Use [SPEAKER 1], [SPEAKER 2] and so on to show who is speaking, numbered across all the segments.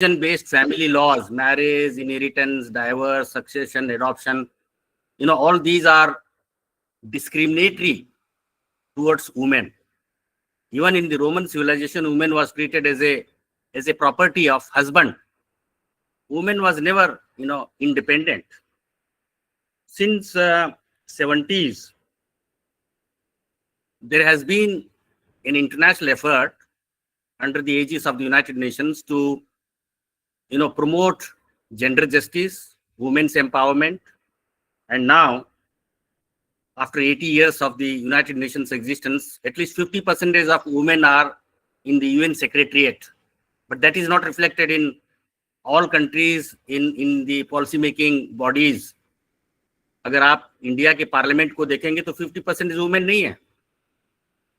[SPEAKER 1] based family laws, marriage, inheritance, divorce, succession, adoption, all these are discriminatory towards women. Even in the Roman civilization, women was treated as a property of husband. Women was never, independent. Since 70s, there has been an international effort under the aegis of the United Nations to, promote gender justice, women's empowerment. And now, after 80 years of the United Nations existence, at least 50% of women are in the UN Secretariat. But that is not reflected in all countries in the policy making bodies. अगर आप India के parliament को देखेंगे तो 50% women नहीं है.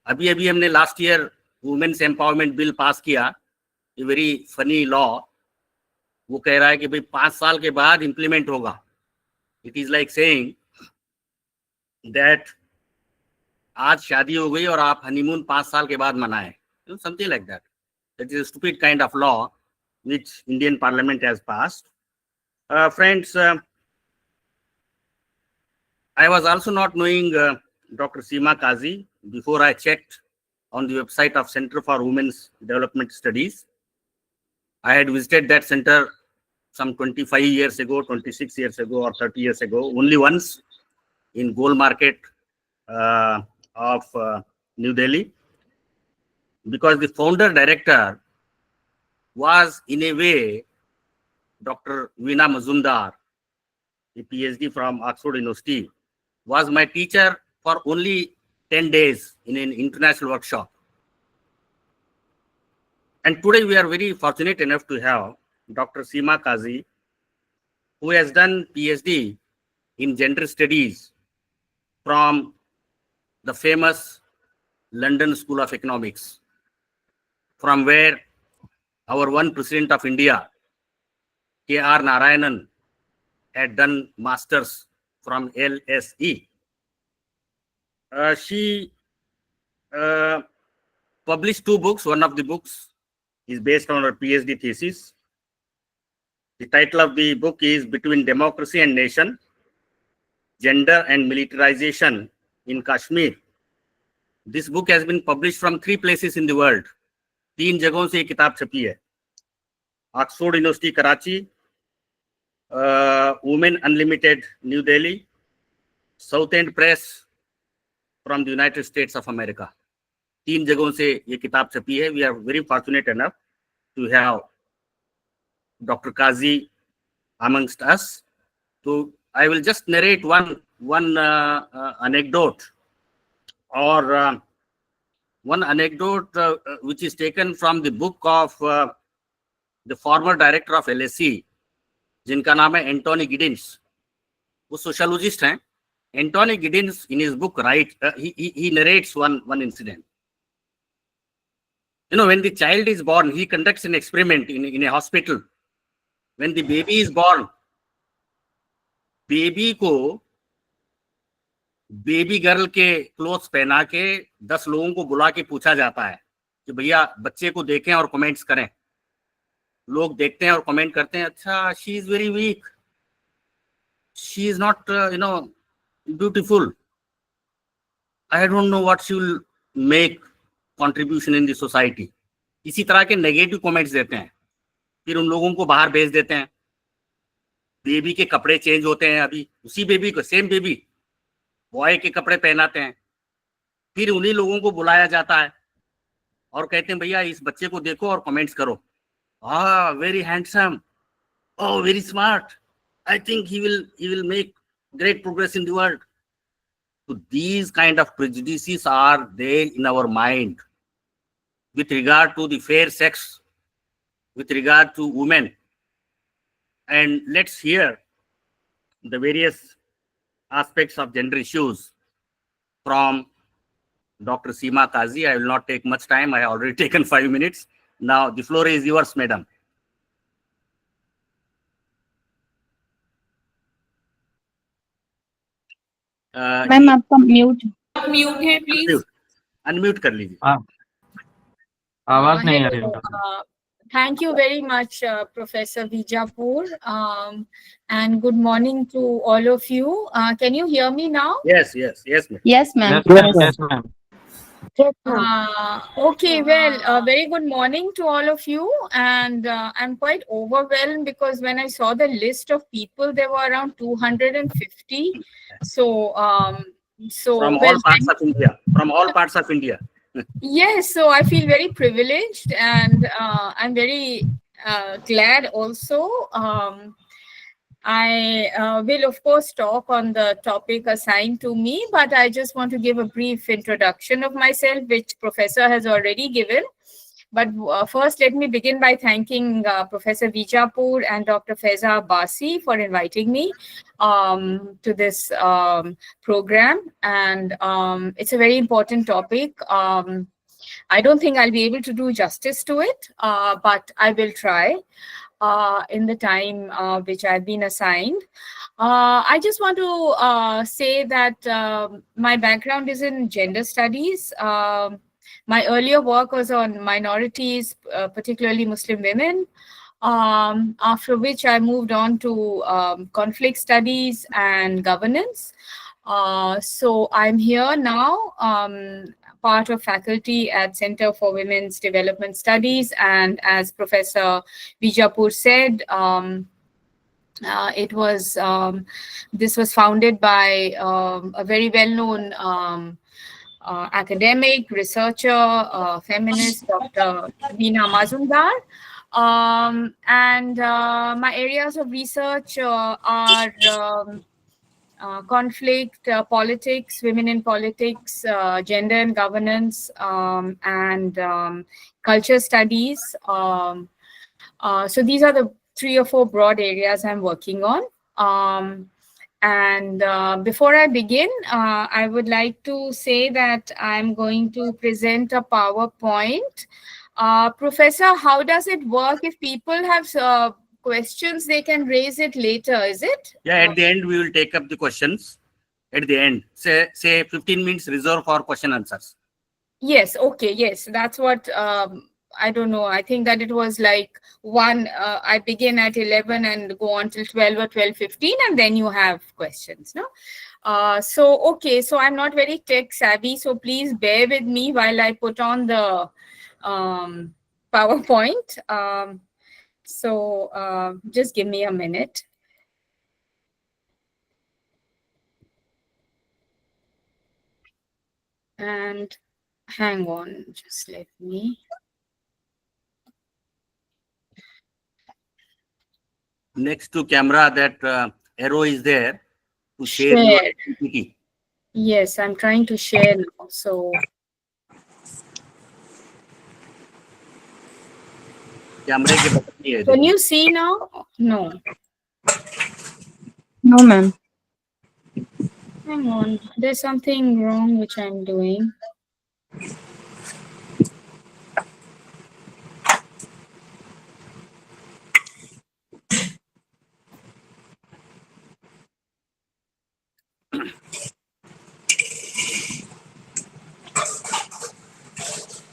[SPEAKER 1] अभी हमने last year women's empowerment bill pass किया, ए वेरी फनी लॉ. वो कह रहा है कि भाई 5 साल के बाद इंप्लीमेंट होगा. It is like saying that आज शादी हो गई और आप हनीमून 5 साल के बाद मनाएं, something like that. That is a stupid kind of law which Indian Parliament has passed. Friends, I was also not knowing Dr. Seema Kazi before I checked on the website of Center for Women's Development Studies. I had visited that center some 25 years ago, 26 years ago, or 30 years ago, only once in Gold Market of New Delhi, because the founder director was in a way Dr. Veena Mazumdar, a PhD from Oxford University, was my teacher for only 10 days in an international workshop. And today we are very fortunate enough to have Dr. Seema Kazi, who has done PhD in gender studies from the famous London School of Economics, from where our one President of India, K.R. Narayanan, had done masters from LSE. She published 2 books. One of the books is based on her PhD thesis. The title of the book is Between Democracy and Nation, Gender and Militarization in Kashmir. This book has been published from 3 places in the world. 3 जगहों से ये किताब छपी है. Oxford University Karachi, Women Unlimited New Delhi, South End Press from the United States of America. 3 जगहों से ये किताब छपी है. We are very fortunate enough to have doctor Kazi amongst us. So I will just narrate one anecdote, or one anecdote which is taken from the book of the former director of LSE, जिनका नाम है एंटोनी गिडिन्स. वो sociologist हैं. Anthony Giddens in his book he narrates one incident. When the child is born, he conducts an experiment in a hospital. When the baby is born, baby को baby girl के clothes पहना के 10 लोगों को बुला के पूछा जाता है कि भैया बच्चे को देखें और कमेंट्स करें. लोग देखते हैं और कमेंट करते हैं, अच्छा she is very weak, she is not beautiful, I don't know what she will make contribution in the society. इसी तरह के नेगेटिव कमेंट्स देते हैं. फिर उन लोगों को बाहर भेज देते हैं. बेबी के कपड़े चेंज होते हैं. अभी उसी बेबी को, सेम बेबी, बॉय के कपड़े पहनाते हैं. फिर उन्हीं लोगों को बुलाया जाता है और कहते हैं भैया इस बच्चे को देखो और कमेंट्स करो. Very handsome, oh very smart, I think he will make great progress in the world. So these kind of prejudices are there in our mind with regard to the fair sex, with regard to women. And let's hear the various aspects of gender issues from Dr. Seema Kazi. I will not take much time. I have already taken 5 minutes. Now the floor is yours, madam.
[SPEAKER 2] Ma'am आपका mute
[SPEAKER 3] है please.
[SPEAKER 1] Unmute कर लीजिए.
[SPEAKER 4] आवाज नहीं आ रही है.
[SPEAKER 3] Thank you very much, Professor Vijapur, and good morning to all of you. Can you hear me now?
[SPEAKER 1] Yes, ma'am.
[SPEAKER 2] Yes, ma'am.
[SPEAKER 4] Yes, ma'am.
[SPEAKER 3] Okay, well, very good morning to all of you, and I'm quite overwhelmed because when I saw the list of people, there were around 250. So,
[SPEAKER 1] From
[SPEAKER 3] well,
[SPEAKER 1] all parts of India. From all parts of India.
[SPEAKER 3] yes, so I feel very privileged, and I'm very glad also. I will, of course, talk on the topic assigned to me, but I just want to give a brief introduction of myself, which Professor has already given. But first, let me begin by thanking Professor Vijapur and Dr. Faiza Abbasi for inviting me to this program. And it's a very important topic. I don't think I'll be able to do justice to it, but I will try in the time which I've been assigned. I just want to say that my background is in gender studies. My earlier work was on minorities, particularly Muslim women, after which I moved on to conflict studies and governance. So I'm here now, part of faculty at Center for Women's Development Studies. And as Professor Vijapur said, this was founded by a very well-known academic, researcher, feminist, Dr. Veena Mazumdar. And my areas of research are conflict, politics, women in politics, gender and governance, and culture studies. So these are the 3 or 4 broad areas I'm working on. And before I begin, I would like to say that I'm going to present a PowerPoint. Professor, how does it work? If people have questions, they can raise it later, is it?
[SPEAKER 1] Yeah, at the end, we will take up the questions. At the end, say 15 minutes reserved for question answers.
[SPEAKER 3] Yes, okay, yes. That's what, I don't know. I think that it was like I begin at 11 and go on till 12 or 12:15, and then you have questions, no? Okay, so I'm not very tech savvy, so please bear with me while I put on the PowerPoint. Just give me a minute. And hang on, just let me.
[SPEAKER 1] Next to camera, that arrow is there to share your PPT.
[SPEAKER 3] Yes, I'm trying to share now. So can you see now? No.
[SPEAKER 2] No, ma'am.
[SPEAKER 3] Hang on. There's something wrong which I'm doing.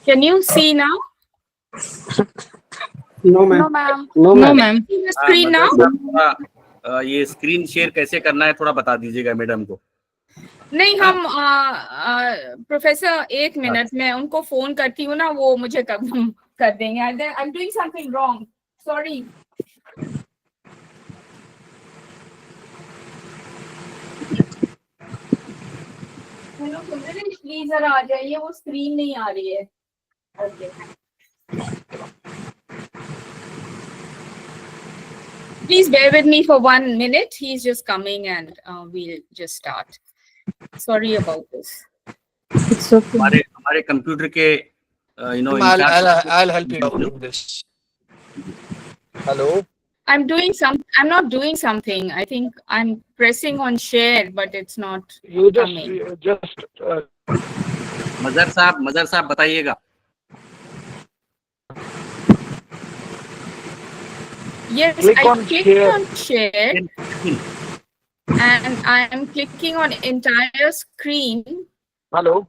[SPEAKER 3] Can you see now?
[SPEAKER 4] No, ma'am.
[SPEAKER 2] No, ma'am.
[SPEAKER 3] See the screen now?
[SPEAKER 1] ये screen share कैसे करना है थोड़ा बता दीजिएगा madam को.
[SPEAKER 3] नहीं, हम प्रोफेसर 1 मिनट में उनको फोन करती हूँ ना, वो मुझे कर देंगे. I'm doing something wrong. Sorry. Hello please जरा आ जाइए, वो स्क्रीन नहीं आ रही है. Okay. Please bear with me for 1 minute. He's just coming and we'll just start. Sorry about this.
[SPEAKER 2] It's okay.
[SPEAKER 1] हमारे कंप्यूटर के
[SPEAKER 4] I'll help you out with this. Hello.
[SPEAKER 3] I'm not doing something. I think I'm pressing on share, but it's not coming.
[SPEAKER 1] मजर साहब बताइएगा.
[SPEAKER 3] Yes,
[SPEAKER 4] click
[SPEAKER 3] I
[SPEAKER 4] on
[SPEAKER 3] clicked on share, and I'm clicking on entire screen.
[SPEAKER 4] Hello.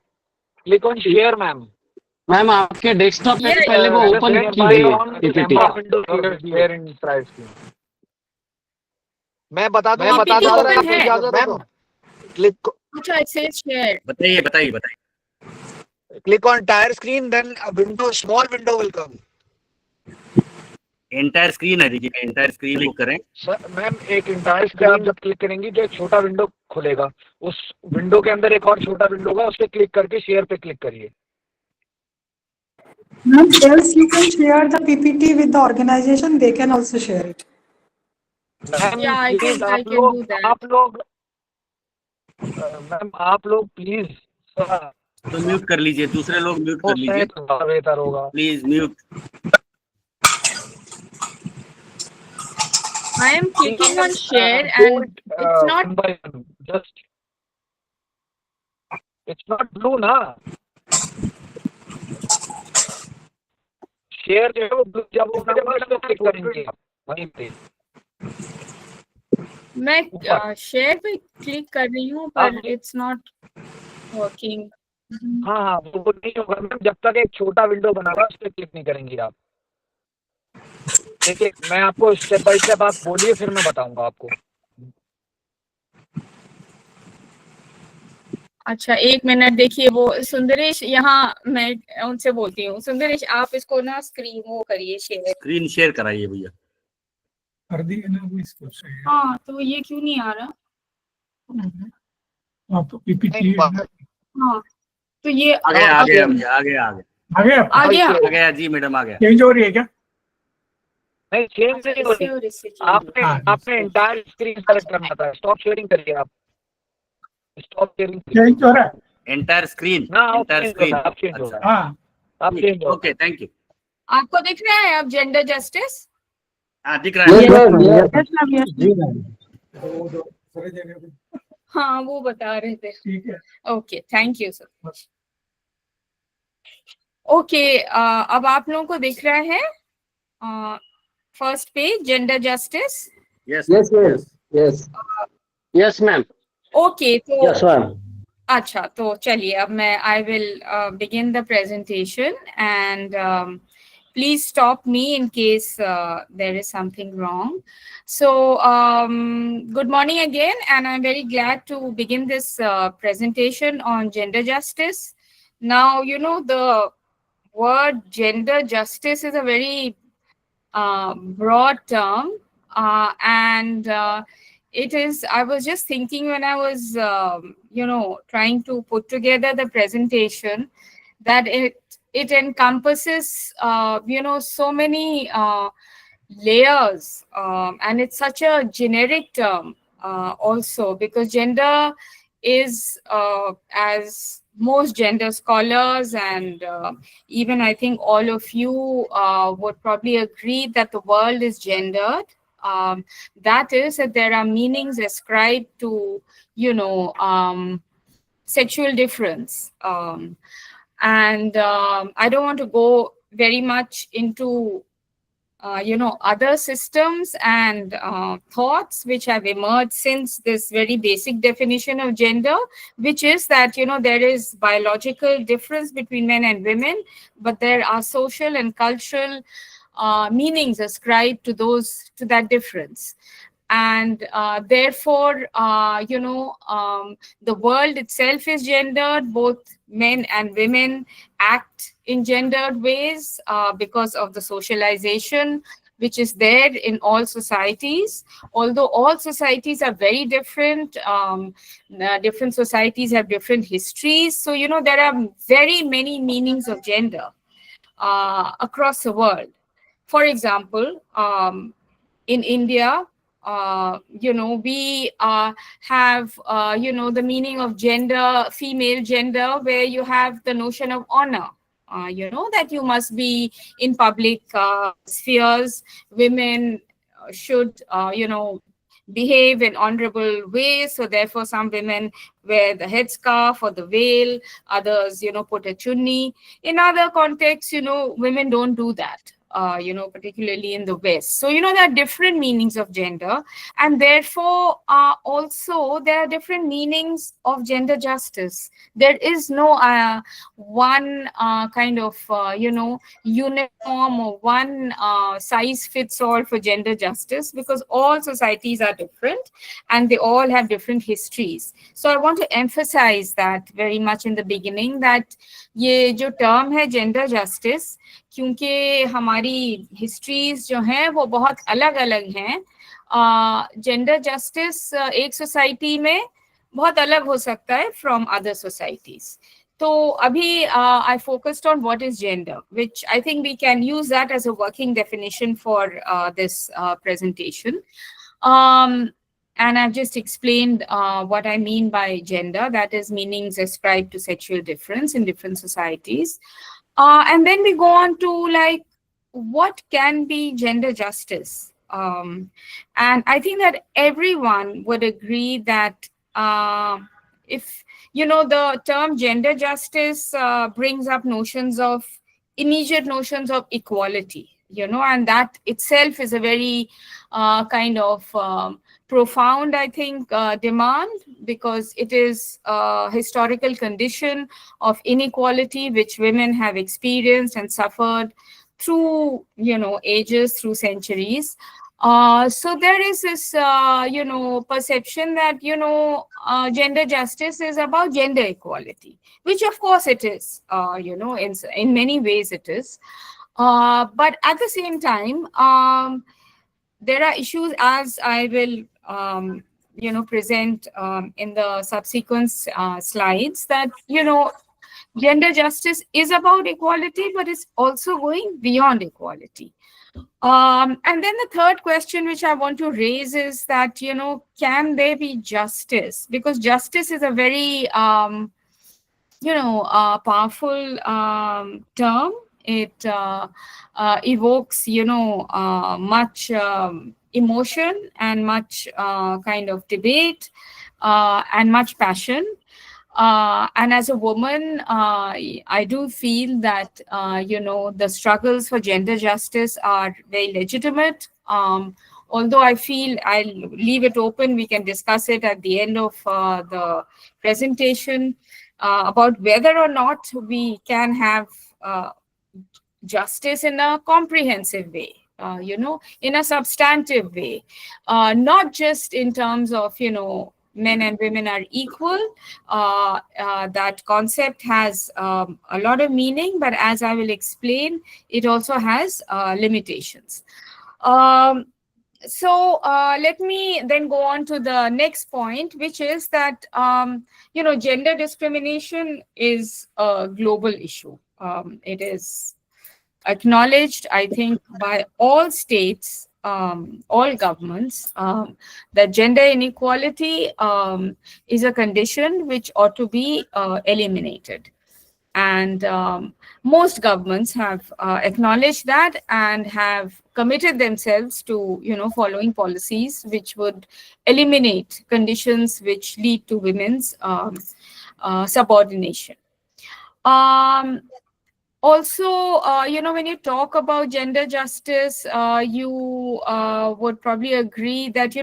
[SPEAKER 4] Click on share, ma'am.
[SPEAKER 5] Ma'am आपके desktop पे
[SPEAKER 3] Yeah,
[SPEAKER 5] पहले वो open कीजिए PPT.
[SPEAKER 4] मैं बता दूं
[SPEAKER 3] PPT open है।
[SPEAKER 4] मैम क्लिक
[SPEAKER 3] अच्छा, it says share.
[SPEAKER 1] बताइए बताइए बताइए।
[SPEAKER 4] click on entire screen, then a window, small window will come.
[SPEAKER 1] Entire screen है, देखिए एंटायर स्क्रीन को करें।
[SPEAKER 4] सर मैम एक इंटायर स्क्रीन आप जब क्लिक करेंगी तो एक छोटा विंडो खुलेगा, उस विंडो के अंदर एक और छोटा विंडो होगा, उस पर क्लिक करके शेयर पे क्लिक करिए।
[SPEAKER 6] Ma'am, else you can share the PPT with the organization. They can also share it.
[SPEAKER 4] Ma'am
[SPEAKER 3] Yeah, I
[SPEAKER 4] please
[SPEAKER 3] can do that.
[SPEAKER 4] Ma'am आप लोग प्लीज
[SPEAKER 1] तो म्यूट कर लीजिए, दूसरे लोग म्यूट कर लीजिए
[SPEAKER 4] बेहतर होगा।
[SPEAKER 1] Please, mute.
[SPEAKER 3] I am clicking on share and it's not.
[SPEAKER 4] Just it's not blue ना। शेयर जो है वो blue, जब वो क्लिक करेंगे वहीं पे
[SPEAKER 3] मैं शेयर पे क्लिक कर रही हूँ पर it's not working.
[SPEAKER 4] हाँ वो नहीं होगा मैम, जब तक एक छोटा विंडो बना हुआ उस पर क्लिक नहीं करेंगी आप। देखिए मैं आपको स्टेप बाय स्टेप, आप बोलिए फिर मैं बताऊंगा आपको।
[SPEAKER 3] अच्छा, एक मिनट देखिए, वो सुंदरेश यहाँ, मैं उनसे बोलती हूँ। सुंदरेश, आप इसको ना स्क्रीन वो करिए, शेयर।
[SPEAKER 1] स्क्रीन शेयर कराइए भैया।
[SPEAKER 6] कर दिए ना वो इसको से।
[SPEAKER 3] हाँ, तो ये क्यों नहीं आ रहा?
[SPEAKER 6] आप पीपीटी।
[SPEAKER 3] हाँ, तो ये
[SPEAKER 1] आ गया भैया, आ गया जी मैडम, आ गया।
[SPEAKER 6] चेंज हो रही है क्या?
[SPEAKER 4] नहीं चेंज नहीं हो रही, आपने एंटायर स्क्रीन सेलेक्ट करना था। स्टॉप शेयरिंग करिए आप, स्टॉप शेयरिंग
[SPEAKER 6] चेंज हो रहा है।
[SPEAKER 1] Entire screen, entire screen. Okay, thank you.
[SPEAKER 3] आपको दिख रहा है अब जेंडर जस्टिस?
[SPEAKER 1] हाँ दिख रहा है।
[SPEAKER 3] हाँ, वो बता रहे थे।
[SPEAKER 6] ठीक है,
[SPEAKER 3] okay, thank you sir. Okay, अब आप लोगों को दिख रहा है first page, gender justice.
[SPEAKER 5] Yes ma'am.
[SPEAKER 3] Okay, तो
[SPEAKER 5] यस मैम।
[SPEAKER 3] अच्छा, तो चलिए अब मैं I will begin the presentation and please stop me in case there is something wrong. So good morning again, and I'm very glad to begin this presentation on gender justice. Now, you know, the word gender justice is a very broad term, and it is, I was just thinking when I was trying to put together the presentation, that it encompasses so many layers, and it's such a generic term also, because gender is, as most gender scholars and even I think all of you would probably agree, that the world is gendered. That is, that there are meanings ascribed to sexual difference, and I don't want to go very much into other systems and thoughts which have emerged since this very basic definition of gender, which is that there is biological difference between men and women, but there are social and cultural meanings ascribed to that difference. And therefore, the world itself is gendered. Both men and women act in gendered ways because of the socialization which is there in all societies. Although all societies are very different, different societies have different histories. So, there are very many meanings of gender across the world. For example, in India, we have, the meaning of gender, female gender, where you have the notion of honor, that you must be in public spheres. Women should, behave in honorable ways. So therefore, some women wear the headscarf or the veil, others, put a chunni. In other contexts, women don't do that. particularly in the West. So, there are different meanings of gender, and therefore also there are different meanings of gender justice. There is no one kind of, uniform or one size fits all for gender justice, because all societies are different and they all have different histories. So I want to emphasize that very much in the beginning, that ये जो term है gender justice, क्योंकि हमारी histories जो हैं वो बहुत अलग अलग हैं, gender justice एक society में बहुत अलग हो सकता है from other societies. So abhi I focused on what is gender, which I think we can use that as a working definition for this presentation. And I've just explained what I mean by gender, that is meanings ascribed to sexual difference in different societies. And then we go on to like, what can be gender justice? And I think that everyone would agree that if the term gender justice brings up immediate notions of equality, and that itself is a very kind of profound, I think, demand, because it is a historical condition of inequality which women have experienced and suffered through, ages, through centuries. So there is this, perception that, gender justice is about gender equality, which of course it is, in many ways it is. But at the same time, there are issues, as I will, present in the subsequent slides, that, gender justice is about equality, but it's also going beyond equality. And then the third question which I want to raise is that, can there be justice? Because justice is a very, powerful term. It evokes, much emotion and much kind of debate and much passion. And as a woman, I do feel that, the struggles for gender justice are very legitimate. Although I feel I'll leave it open, we can discuss it at the end of the presentation about whether or not we can have justice in a comprehensive way, in a substantive way, not just in terms of, men and women are equal. That concept has a lot of meaning, but as I will explain, it also has limitations. So let me then go on to the next point, which is that, gender discrimination is a global issue. It is acknowledged, I think, by all states, all governments, that gender inequality is a condition which ought to be eliminated. And most governments have acknowledged that and have committed themselves to, following policies which would eliminate conditions which lead to women's subordination. Also, when you talk about gender justice, you would probably agree that,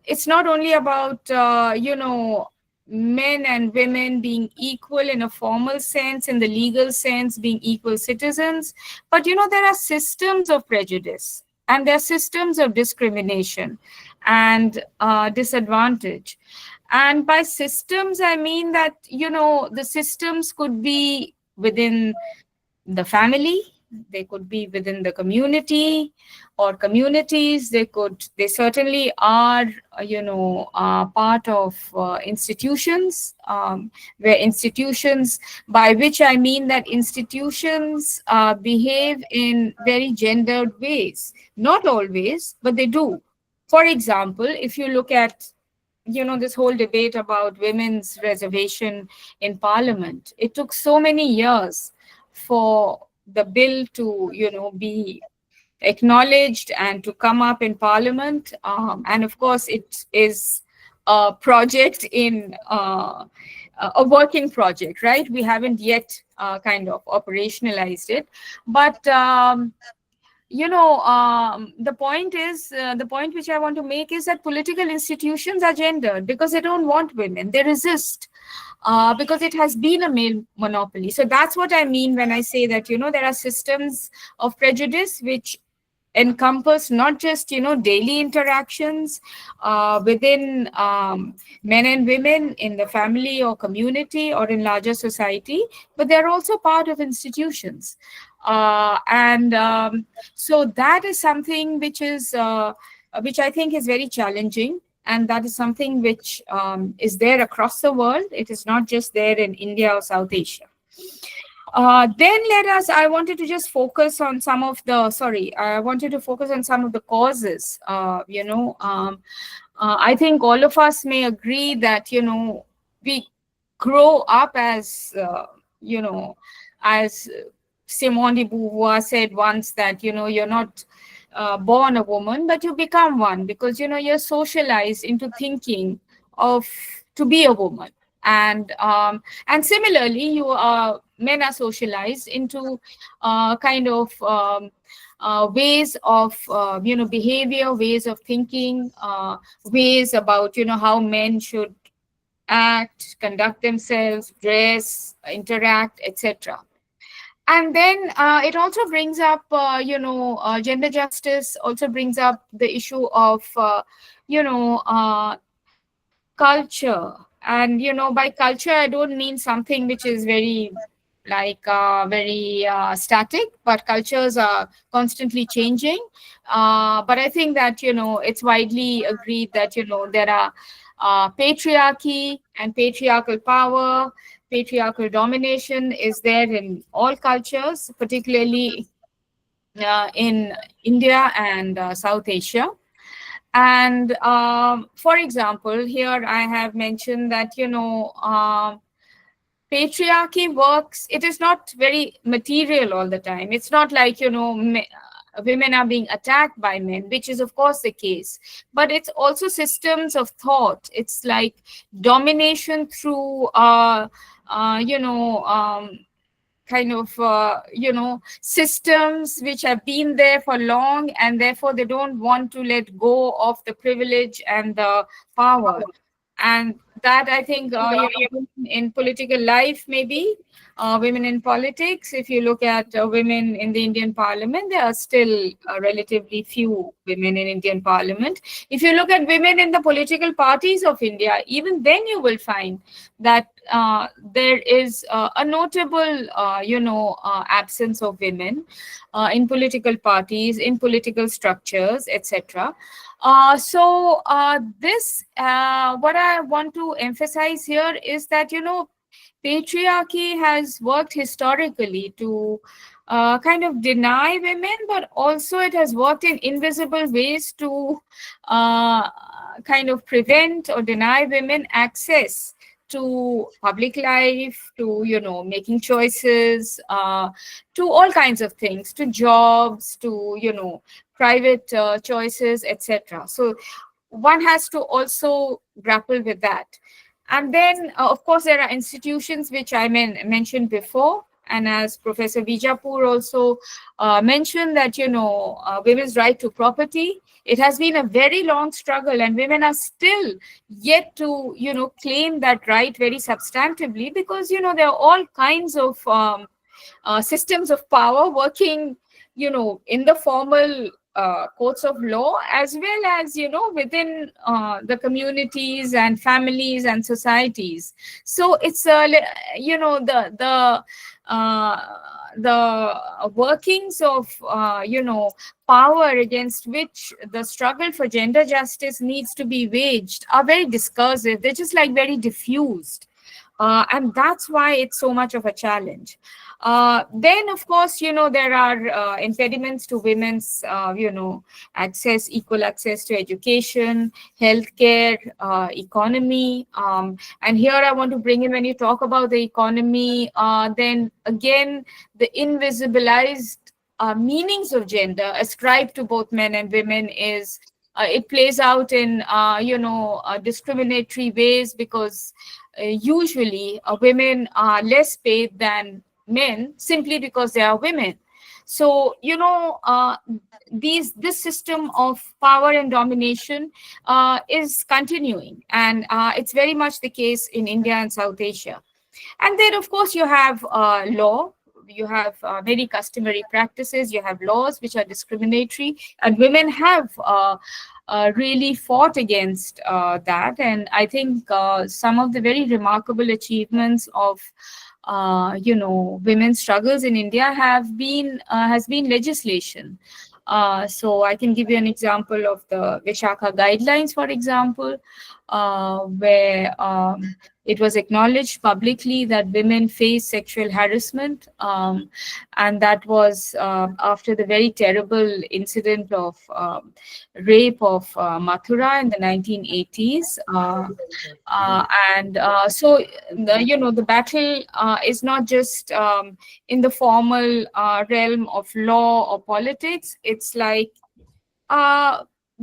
[SPEAKER 3] it's not only about, men and women being equal in a formal sense, in the legal sense, being equal citizens, but, there are systems of prejudice and there are systems of discrimination and disadvantage. And by systems, I mean that, the systems could be within the family, they could be within the community or communities, they certainly are, part of institutions, where institutions, by which I mean that institutions behave in very gendered ways. Not always, but they do. For example, if you look at this whole debate about women's reservation in Parliament, it took so many years for the bill to, be acknowledged and to come up in Parliament. And of course, it is a project in a working project, right? We haven't yet kind of operationalized it. But the point which I want to make is that political institutions are gendered because they don't want women. They resist because it has been a male monopoly. So that's what I mean when I say that, there are systems of prejudice which encompass not just, daily interactions within men and women in the family or community or in larger society, but they're also part of institutions. So that is something which I think is very challenging. And that is something which is there across the world. It is not just there in India or South Asia. Then I wanted to just focus on some of the causes. I think all of us may agree that, we grow up as, as Simone de Beauvoir said once, that, you're not born a woman, but you become one because, you're socialized into thinking to be a woman. And similarly, men are socialized into ways of behavior, ways of thinking, ways about how men should act, conduct themselves, dress, interact, etc. And then it also brings up, gender justice also brings up the issue of, culture. And, by culture, I don't mean something which is very static, but cultures are constantly changing. But I think that, it's widely agreed that, there are patriarchy and patriarchal power. Patriarchal domination is there in all cultures, particularly in India and South Asia. And for example, here I have mentioned that, patriarchy works, it is not very material all the time. It's not like, women are being attacked by men, which is of course the case, but it's also systems of thought. It's like domination through, systems which have been there for long, and therefore they don't want to let go of the privilege and the power. And that, I think, in political life, maybe women in politics, if you look at women in the Indian Parliament, there are still relatively few women in Indian Parliament. If you look at women in the political parties of India, even then you will find that there is a notable, absence of women in political parties, in political structures, etc. What I want to emphasize here is that, patriarchy has worked historically to deny women, but also it has worked in invisible ways to prevent or deny women access to public life, to, making choices, to all kinds of things, to jobs, to, private choices, etc. So one has to also grapple with that. And then, of course, there are institutions which I mentioned before. And as Professor Vijapur also mentioned, that, women's right to property, it has been a very long struggle, and women are still yet to, claim that right very substantively, because, there are all kinds of systems of power working, in the formal courts of law, as well as, within the communities and families and societies. So it's, the workings of, power against which the struggle for gender justice needs to be waged are very discursive. They're just like very diffused. And that's why it's so much of a challenge. Then, of course, there are impediments to women's, equal access to education, healthcare, economy. And here I want to bring in, when you talk about the economy, then again, the invisibilized meanings of gender ascribed to both men and women is, it plays out in, discriminatory ways, because usually women are less paid than men simply because they are women. So, this system of power and domination is continuing, and it's very much the case in India and South Asia. And then, of course, you have law. You have many customary practices. You have laws which are discriminatory, and women have really fought against that. And I think some of the very remarkable achievements of women's struggles in India has been legislation. So I can give you an example of the Vishakha guidelines, for example, where it was acknowledged publicly that women face sexual harassment, and that was after the very terrible incident of rape of Mathura in the 1980s. So the battle is not just in the formal realm of law or politics. It's like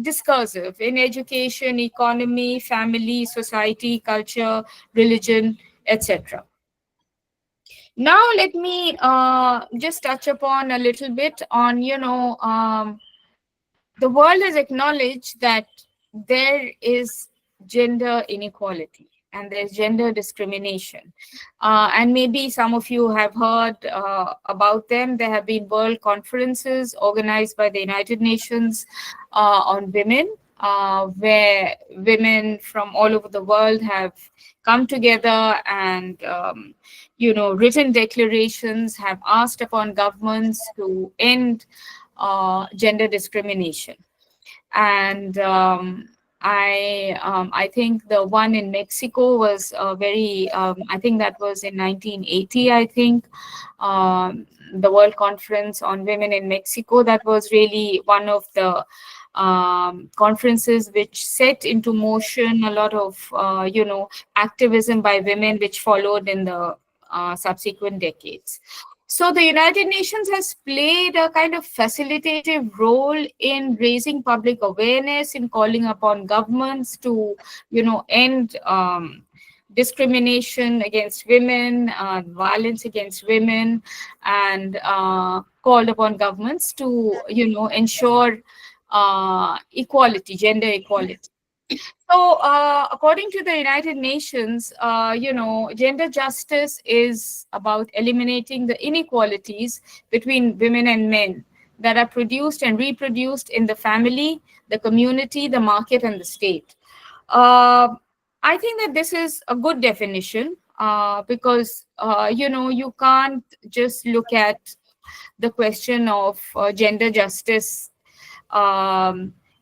[SPEAKER 3] discursive in education, economy, family, society, culture, religion, etc. Now let me just touch upon a little bit on, the world has acknowledged that there is gender inequality and there's gender discrimination. And maybe some of you have heard about them. There have been world conferences organized by the United Nations on women, where women from all over the world have come together and, written declarations, have asked upon governments to end gender discrimination. And I think the one in Mexico was very, I think that was in 1980, I think, the World Conference on Women in Mexico. That was really one of the conferences which set into motion a lot of, activism by women, which followed in the subsequent decades. So the United Nations has played a kind of facilitative role in raising public awareness, in calling upon governments to, end discrimination against women, violence against women, and called upon governments to, ensure equality, gender equality. So, according to the United Nations, gender justice is about eliminating the inequalities between women and men that are produced and reproduced in the family, the community, the market, and the state. I think that this is a good definition because, you can't just look at the question of gender justice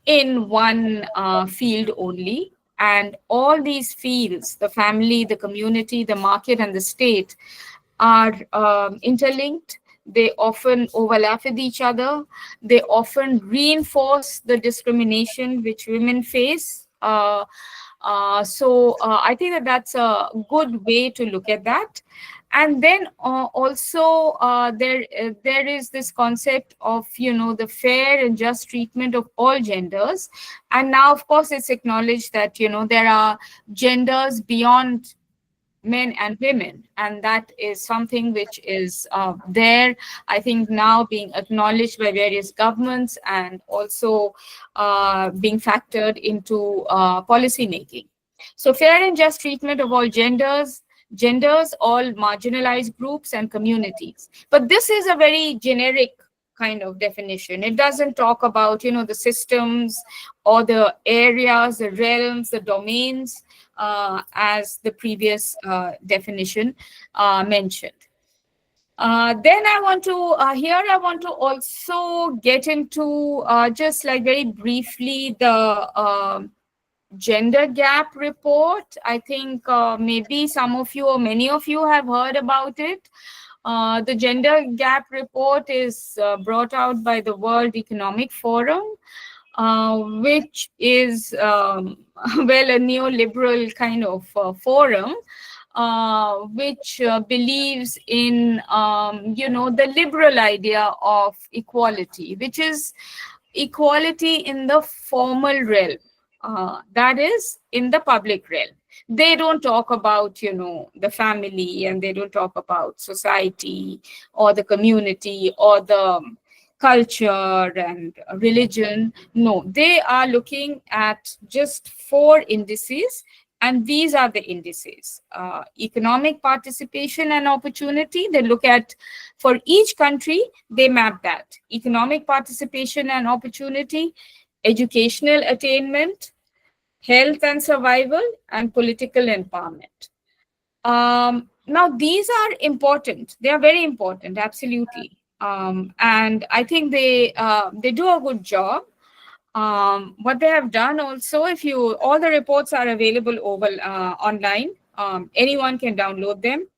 [SPEAKER 3] in one field only. And all these fields, the family, the community, the market, and the state, are interlinked. They often overlap with each other. They often reinforce the discrimination which women face. So I think that that's a good way to look at that. And then also there is this concept of, the fair and just treatment of all genders. And now, of course, it's acknowledged that, there are genders beyond men and women, and that is something which is there, I think, now being acknowledged by various governments and also being factored into policy making. So fair and just treatment of all genders, all marginalized groups and communities. But this is a very generic kind of definition. It doesn't talk about, the systems or the areas, the realms, the domains, as the previous definition mentioned. Then I want to also get into just like very briefly the gender gap report. I think maybe some of you or many of you have heard about it. The gender gap report is brought out by the World Economic Forum, which is, a neoliberal kind of forum, which believes in, the liberal idea of equality, which is equality in the formal realm. That is in the public realm. They don't talk about, you know, the family, and they don't talk about society or the community or the culture and religion. No, they are looking at just 4 indices, and these are the indices. Economic participation and opportunity, they look at, for each country, they map that. Economic participation and opportunity, educational attainment, health and survival, and political empowerment. Now, these are important. They are very important, absolutely. And I think they do a good job. What they have done also, all the reports are available over online. Anyone can download them.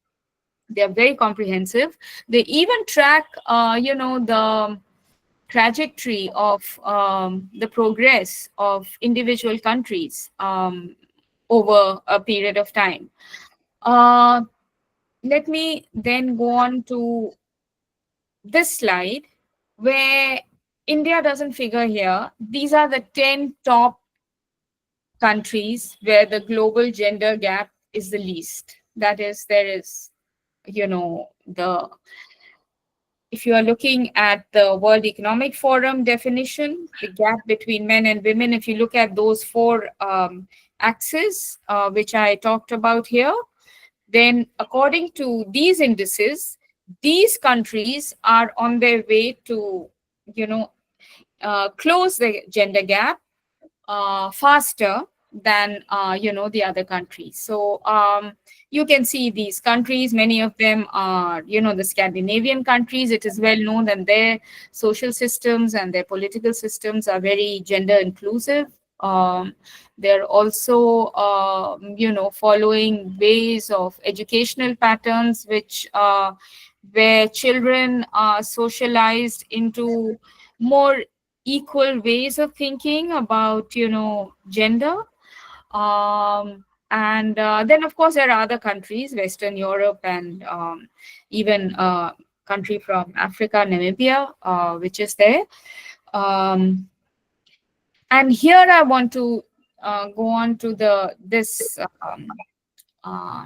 [SPEAKER 3] They are very comprehensive. They even track, you know, the trajectory of the progress of individual countries over a period of time. Let me then go on to this slide, where India doesn't figure here. These are the 10 top countries where the global gender gap is the least. That is, there is, you know, if you are looking at the World Economic Forum definition, the gap between men and women, if you look at those 4 axes, which I talked about here, then according to these indices, these countries are on their way to, you know, close the gender gap faster than, you know, the other countries. So you can see these countries, many of them are, you know, the Scandinavian countries. It is well known that their social systems and their political systems are very gender inclusive. They're also, you know, following ways of educational patterns, which where children are socialized into more equal ways of thinking about, you know, gender. And then, of course, there are other countries, Western Europe, and even a country from Africa, Namibia, which is there. And here I want to go on to this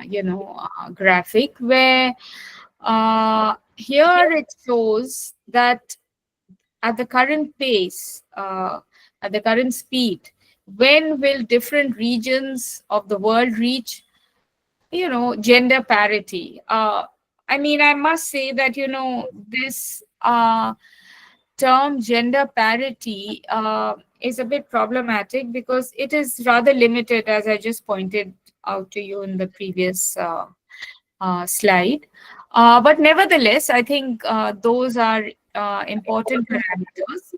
[SPEAKER 3] you know, graphic, where here it shows that at the current pace, at the current speed, when will different regions of the world reach, you know, gender parity? I mean, I must say that, you know, this term gender parity is a bit problematic, because it is rather limited, as I just pointed out to you in the previous slide. But nevertheless, I think those are important parameters.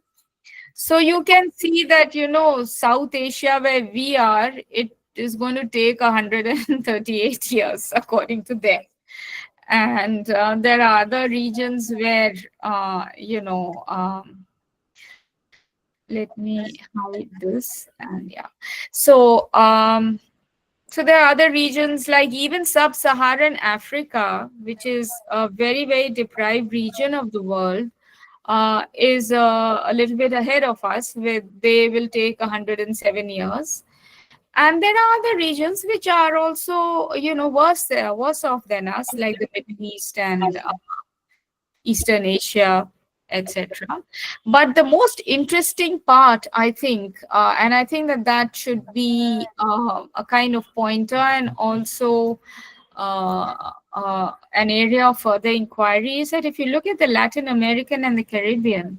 [SPEAKER 3] So you can see that, you know, South Asia, where we are, it is going to take 138 years, according to them. And there are other regions where, you know, let me hide this. And yeah, so so there are other regions like even sub-Saharan Africa, which is a very, very deprived region of the world, is a little bit ahead of us. They will take 107 years. And there are other regions which are also, you know, worse off than us, like the Middle East and Eastern Asia, etc. But the most interesting part, I think, and I think that should be a kind of pointer, and also an area of further inquiry, is that if you look at the Latin American and the Caribbean,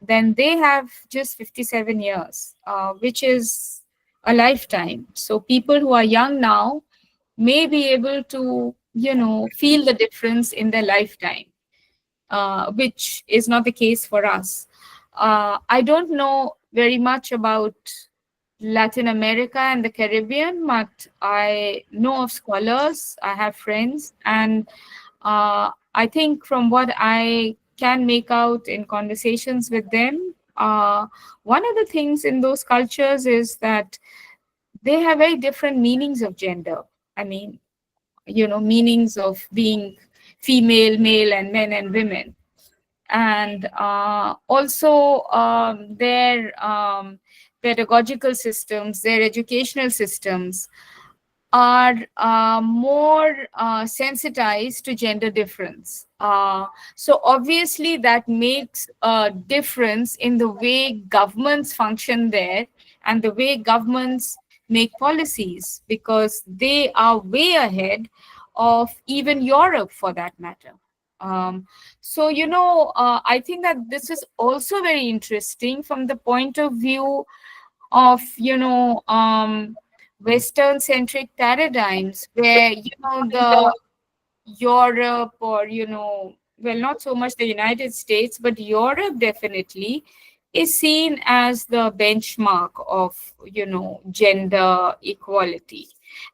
[SPEAKER 3] then they have just 57 years, which is a lifetime. So people who are young now may be able to, you know, feel the difference in their lifetime, which is not the case for us. I don't know very much about Latin America and the Caribbean, but I know of scholars, I have friends, and I think from what I can make out in conversations with them, one of the things in those cultures is that they have very different meanings of gender. I mean, you know, meanings of being female, male, and men and women. And also their pedagogical systems, their educational systems are more sensitized to gender difference. So obviously that makes a difference in the way governments function there and the way governments make policies, because they are way ahead of even Europe for that matter. So, I think that this is also very interesting from the point of view of, Western centric paradigms where, the Europe or, well, not so much the United States, but Europe definitely is seen as the benchmark of, gender equality.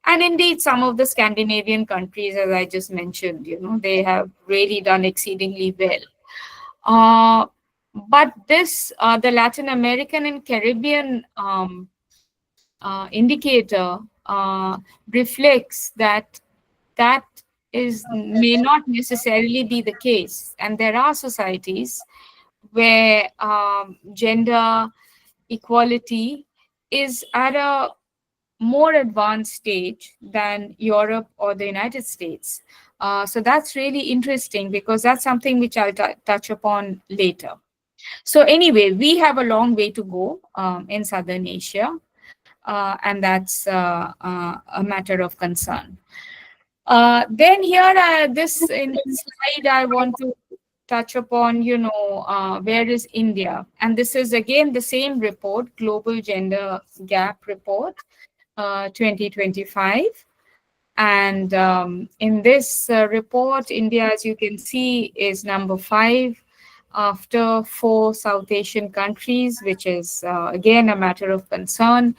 [SPEAKER 3] And indeed, some of the Scandinavian countries, as I just mentioned, they have really done exceedingly well. But this, the Latin American and Caribbean indicator reflects that may not necessarily be the case. And there are societies where gender equality is at a more advanced stage than Europe or the United States. So that's really interesting because that's something which I'll touch upon later. So anyway, we have a long way to go in Southern Asia, and that's a matter of concern. Then here, this slide, I want to touch upon, where is India? And this is again the same report, Global Gender Gap Report 2025. And in this report, India, as you can see, is number 5 after 4 South Asian countries, which is again a matter of concern.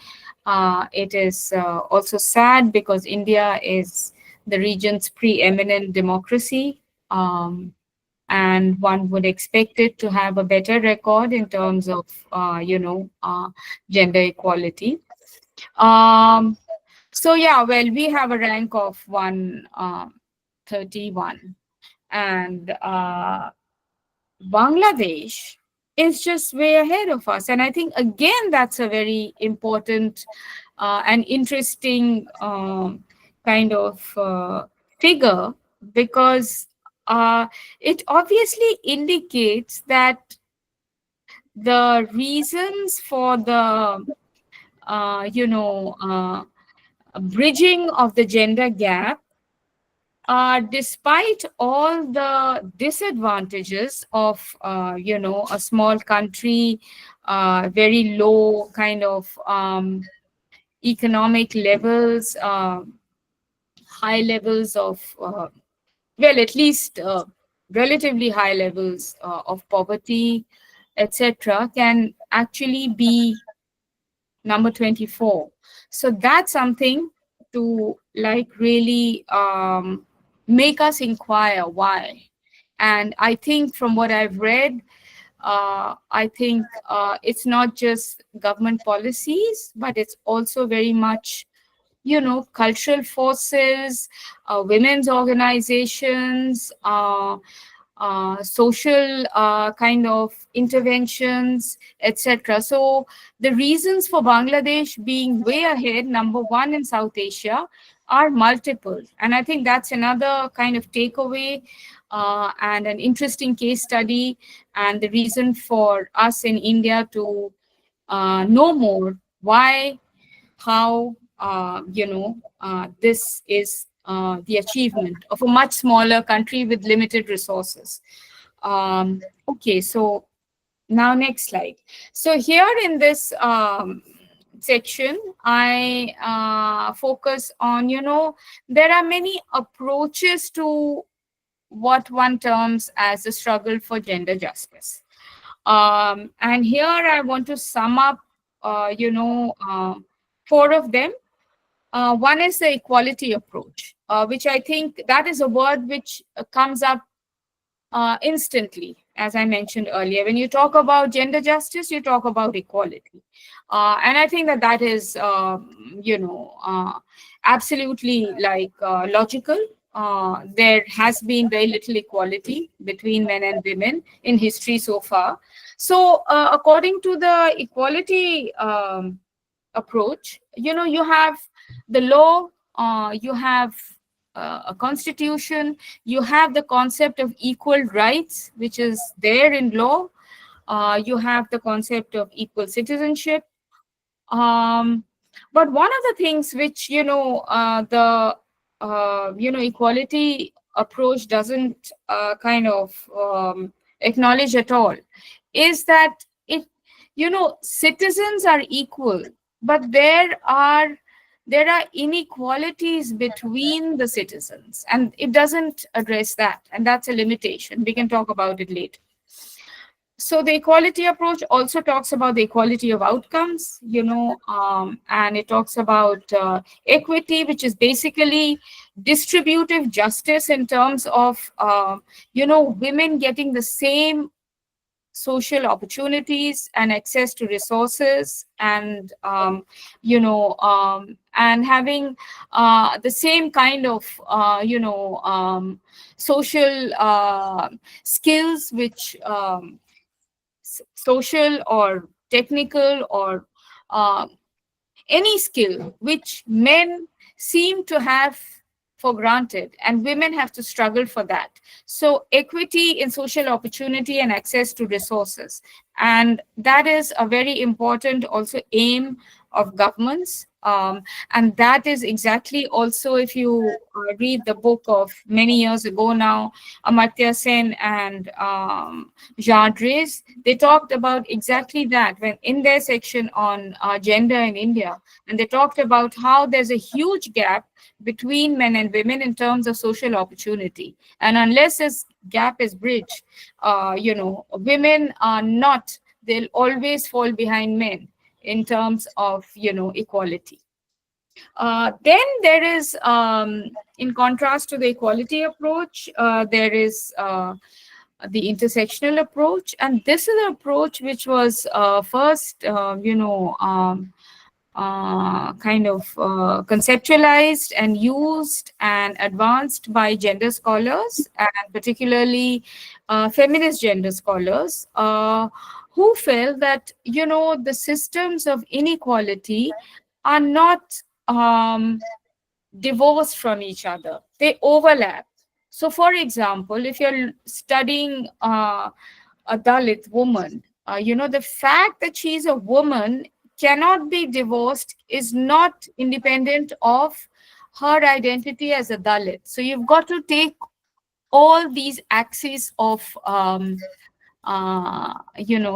[SPEAKER 3] It is also sad because India is the region's preeminent democracy, and one would expect it to have a better record in terms of, gender equality. So yeah, well, we have a rank of 131, and Bangladesh is just way ahead of us. And I think, again, that's a very important and interesting kind of figure, because it obviously indicates that the reasons for the, bridging of the gender gap, despite all the disadvantages of, a small country, very low kind of economic levels, high levels of, well, at least relatively high levels of poverty, etc., can actually be number 24. So that's something to really make us inquire why. And I think from what I've read, I think it's not just government policies, but it's also very much, cultural forces, women's organizations, social kind of interventions, etc. So the reasons for Bangladesh being way ahead, number 1 in South Asia, are multiple. And I think that's another kind of takeaway and an interesting case study, and the reason for us in India to know more why, how, this is the achievement of a much smaller country with limited resources. Okay, so now next slide. So here in this section, I focus on, there are many approaches to what one terms as a struggle for gender justice. And here I want to sum up, 4 of them. One is the equality approach, which I think that is a word which comes up instantly, as I mentioned earlier. When you talk about gender justice, you talk about equality. And I think that is, absolutely logical. There has been very little equality between men and women in history so far. So according to the equality approach, you have the law you have a constitution, you have the concept of equal rights, which is there in law. You have the concept of equal citizenship. But one of the things which, the equality approach doesn't kind of acknowledge at all is that citizens are equal, but there are inequalities between the citizens, and it doesn't address that, and that's a limitation. We can talk about it later. So the equality approach also talks about the equality of outcomes, and it talks about equity, which is basically distributive justice in terms of, women getting the same social opportunities and access to resources, and and having the same kind of social skills, which social or technical or any skill which men seem to have for granted, and women have to struggle for that. So equity in social opportunity and access to resources, and that is a very important also aim of governments. And that is exactly also, if you read the book of many years ago now, Amartya Sen and Jean Drèze, they talked about exactly that when in their section on gender in India, and they talked about how there's a huge gap between men and women in terms of social opportunity, and unless this gap is bridged, women are not, they'll always fall behind men in terms of equality. Then there is, in contrast to the equality approach, there is the intersectional approach, and this is an approach which was first kind of conceptualized and used and advanced by gender scholars, and particularly feminist gender scholars, who felt that the systems of inequality are not divorced from each other, they overlap. So for example, if you're studying a Dalit woman, the fact that she's a woman cannot be divorced, is not independent of her identity as a Dalit. So you've got to take all these axes of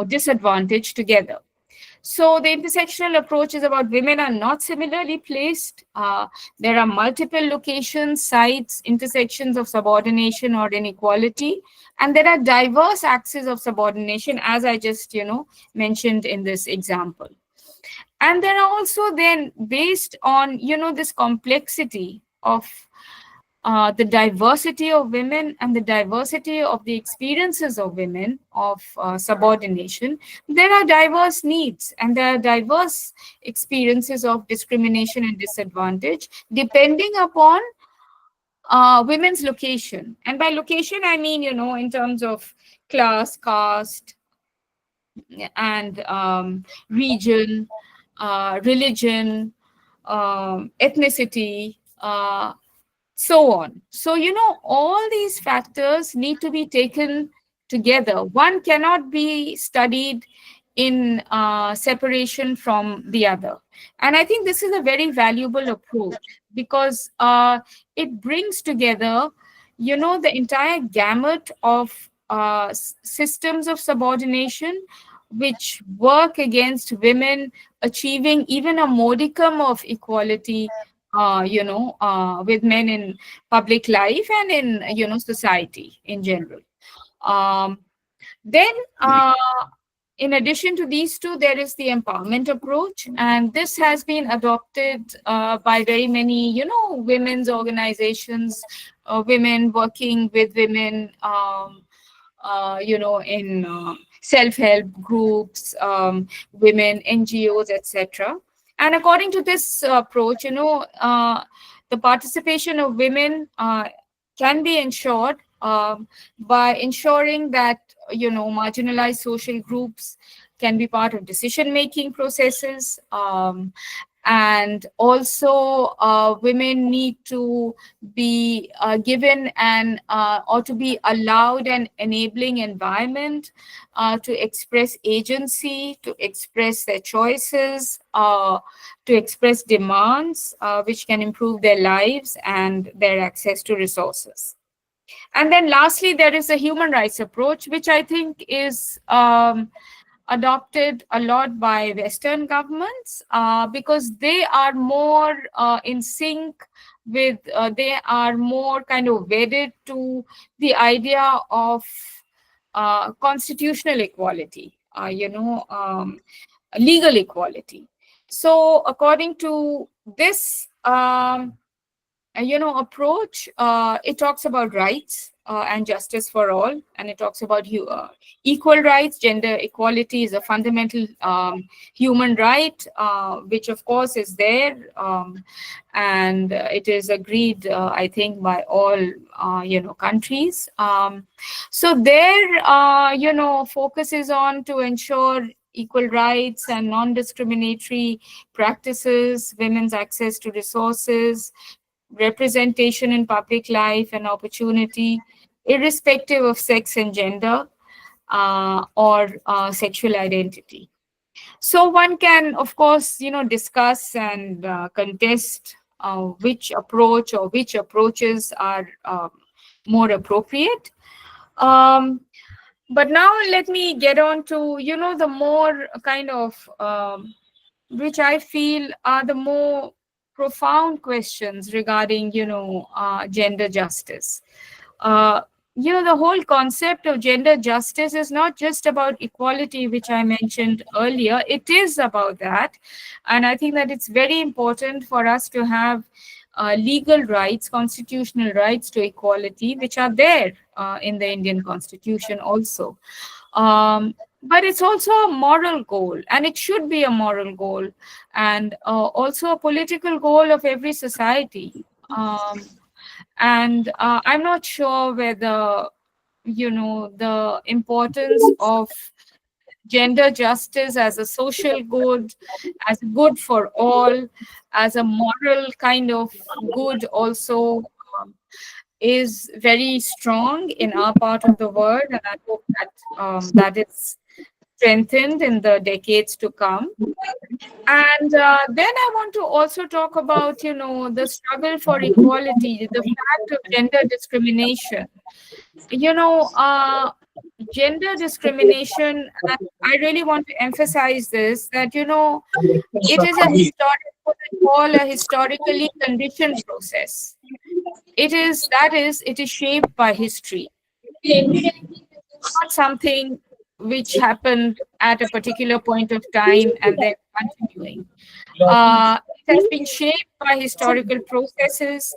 [SPEAKER 3] disadvantage together. So the intersectional approach is about women are not similarly placed. There are multiple locations, sites, intersections of subordination or inequality, and there are diverse axes of subordination, as I just mentioned in this example. And there are also then, based on this complexity of the diversity of women and the diversity of the experiences of women of subordination, there are diverse needs and there are diverse experiences of discrimination and disadvantage depending upon women's location. And by location, I mean, in terms of class, caste, and region, religion, ethnicity, so on. So, all these factors need to be taken together. One cannot be studied in separation from the other. And I think this is a very valuable approach because it brings together, the entire gamut of systems of subordination which work against women achieving even a modicum of equality with men in public life and in society in general. Then in addition to these two, there is the empowerment approach, and this has been adopted by very many women's organizations, women working with women in self-help groups, women NGOs, etc. And according to this approach, the participation of women can be ensured by ensuring that, marginalized social groups can be part of decision-making processes. And also women need to be given an or to be allowed an enabling environment to express agency, to express their choices, to express demands which can improve their lives and their access to resources. And then lastly, there is a human rights approach, which I think is adopted a lot by Western governments because they are more in sync with, they are more kind of wedded to the idea of constitutional equality, legal equality. So according to this, approach, it talks about rights and justice for all, and it talks about equal rights. Gender equality is a fundamental human right, which of course is there, and it is agreed, I think, by all countries. So their focus is on to ensure equal rights and non-discriminatory practices, women's access to resources, representation in public life and opportunity, irrespective of sex and gender or sexual identity. So one can, of course, discuss and contest which approach or which approaches are more appropriate. But now let me get on to, the more kind of, which I feel are the more profound questions regarding, gender justice. The whole concept of gender justice is not just about equality, which I mentioned earlier. It is about that. And I think that it's very important for us to have legal rights, constitutional rights to equality, which are there in the Indian Constitution also. But it's also a moral goal, and it should be a moral goal, and also a political goal of every society. And I'm not sure whether, the importance of gender justice as a social good, as good for all, as a moral kind of good also is very strong in our part of the world, and I hope that that is strengthened in the decades to come. And then I want to also talk about, the struggle for equality, the fact of gender discrimination. Gender discrimination, and I really want to emphasize this, that, it is a historically conditioned process. It is shaped by history. It's not something which happened at a particular point of time and then continuing. It has been shaped by historical processes.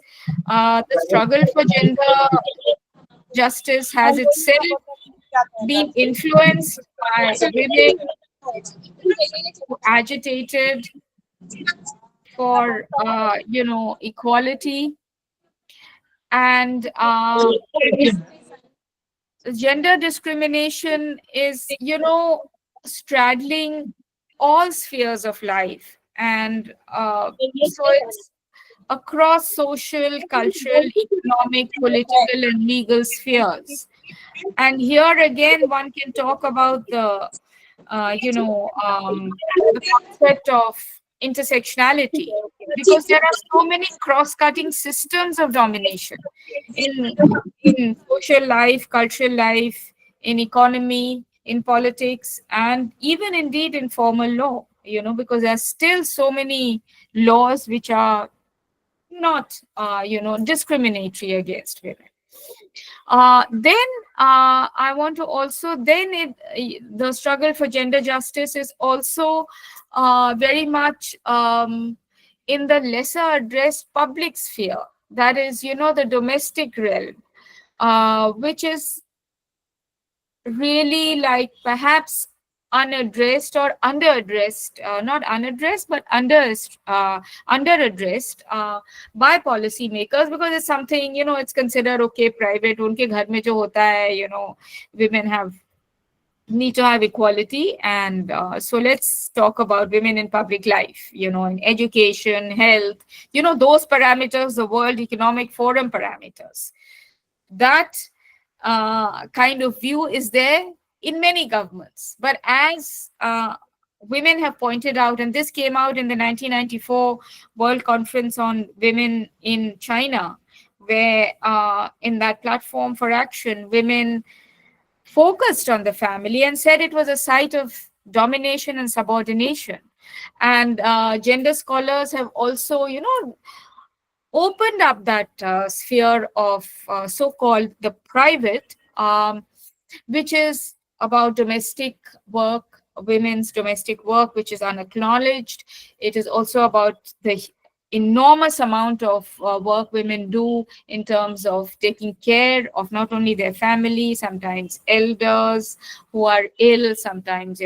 [SPEAKER 3] The struggle for gender justice has itself been influenced by women who agitated for, equality. And gender discrimination is, straddling all spheres of life. And so it's across social, cultural, economic, political, and legal spheres. And here again, one can talk about the, the concept of intersectionality, because there are so many cross-cutting systems of domination in social life, cultural life, in economy, in politics, and even indeed in formal law, because there's still so many laws which are not, discriminatory against women. Then I want to also, the struggle for gender justice is also very much in the lesser addressed public sphere, that is, the domestic realm, which is really like perhaps unaddressed or underaddressed, not unaddressed, but underaddressed by policymakers, because it's something, it's considered okay, private, unke ghar mein jo hota hai, women have need to have equality. And so let's talk about women in public life, in education, health, those parameters, the World Economic Forum parameters. That kind of view is there in many governments. But as women have pointed out, and this came out in the 1994 World Conference on Women in China, where in that platform for action, women focused on the family and said it was a site of domination and subordination. And gender scholars have also, opened up that sphere of so-called the private, which is about domestic work, women's domestic work, which is unacknowledged. It is also about the enormous amount of work women do in terms of taking care of not only their family, sometimes elders who are ill, sometimes,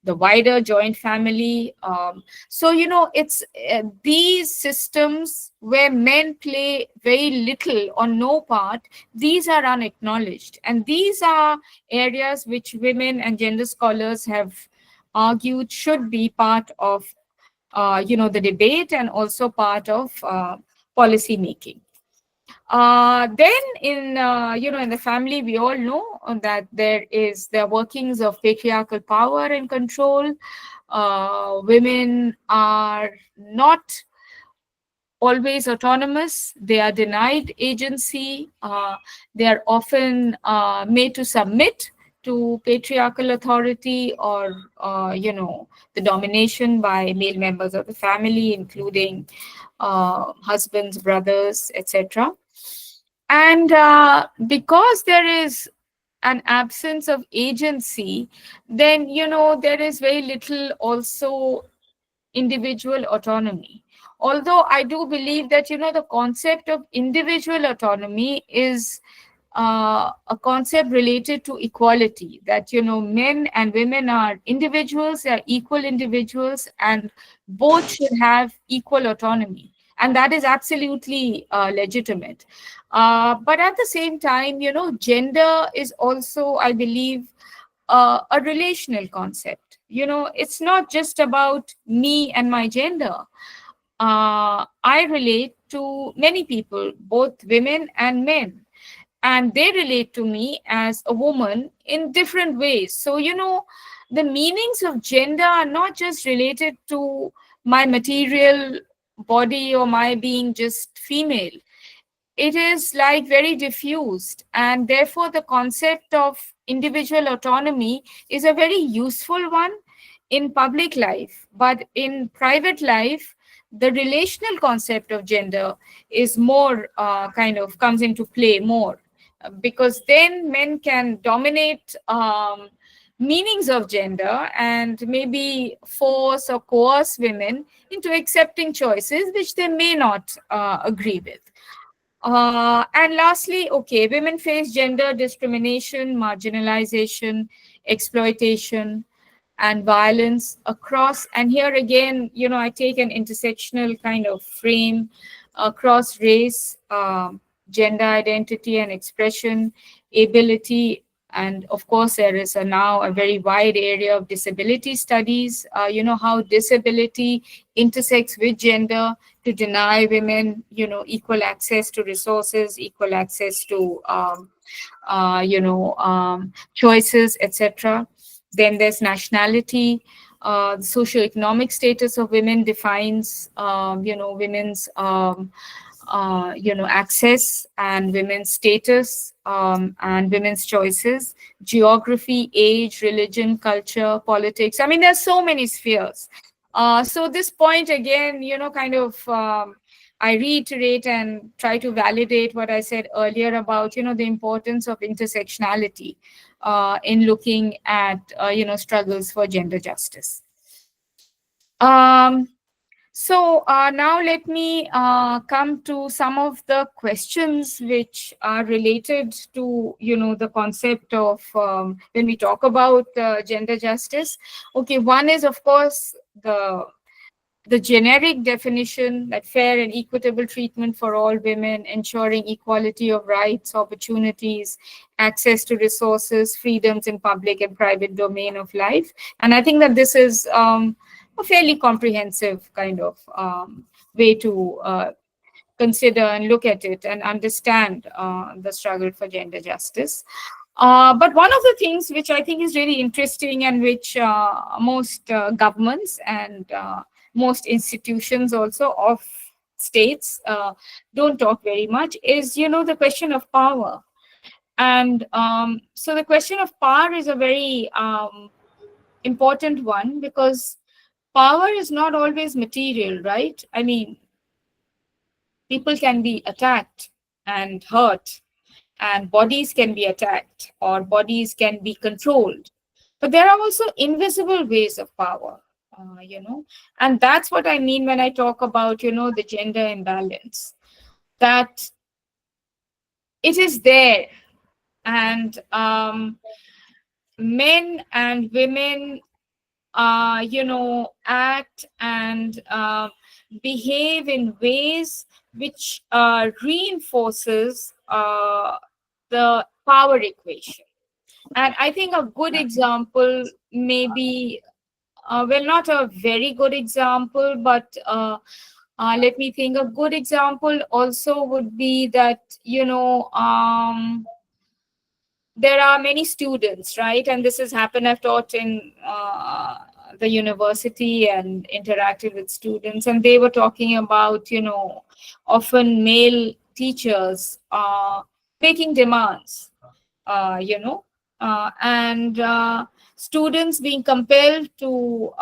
[SPEAKER 3] the wider joint family. So, it's these systems where men play very little or no part, these are unacknowledged. And these are areas which women and gender scholars have argued should be part of the debate and also part of policy making. Then in the family, we all know that there are workings of patriarchal power and control. Women are not always autonomous. They are denied agency. They are often made to submit to patriarchal authority or, the domination by male members of the family, including husbands, brothers, etc. And because there is an absence of agency, then, there is very little also individual autonomy. Although I do believe that, the concept of individual autonomy is a concept related to equality, that, men and women are individuals, they are equal individuals, and both should have equal autonomy. And that is absolutely legitimate. But at the same time, gender is also, I believe, a relational concept. It's not just about me and my gender. I relate to many people, both women and men, and they relate to me as a woman in different ways. So, the meanings of gender are not just related to my material body or my being just female. It is like very diffused, and therefore the concept of individual autonomy is a very useful one in public life. But in private life, the relational concept of gender is more comes into play more, because then men can dominate meanings of gender and maybe force or coerce women into accepting choices which they may not agree with. And lastly, women face gender discrimination, marginalization, exploitation, and violence across. And here again, I take an intersectional kind of frame across race, gender identity and expression, ability, and of course, there is now a very wide area of disability studies, how disability intersects with gender to deny women, equal access to resources, equal access to, choices, etc. Then there's nationality. The socioeconomic status of women defines, women's, access and women's status and women's choices. Geography, age, religion, culture, politics. I mean, there's so many spheres. So this point again, I reiterate and try to validate what I said earlier about, the importance of intersectionality in looking at, struggles for gender justice. So now let me come to some of the questions which are related to, the concept of when we talk about gender justice. Okay, one is, of course, the the generic definition that fair and equitable treatment for all women, ensuring equality of rights, opportunities, access to resources, freedoms in public and private domain of life. And I think that this is a fairly comprehensive kind of way to consider and look at it and understand the struggle for gender justice. But one of the things which I think is really interesting and which most governments and most institutions also of states don't talk very much is, the question of power. And so the question of power is a very important one, because power is not always material, right? I mean, people can be attacked and hurt, and bodies can be attacked or bodies can be controlled. But there are also invisible ways of power, and that's what I mean when I talk about, the gender imbalance, that it is there. And men and women, act and behave in ways which reinforces the power equation. And I think a good example may be, well, not a very good example, but let me think. A good example also would be that, there are many students, right? And this has happened. I've taught in the university and interacted with students, and they were talking about, often male teachers making demands, and students being compelled to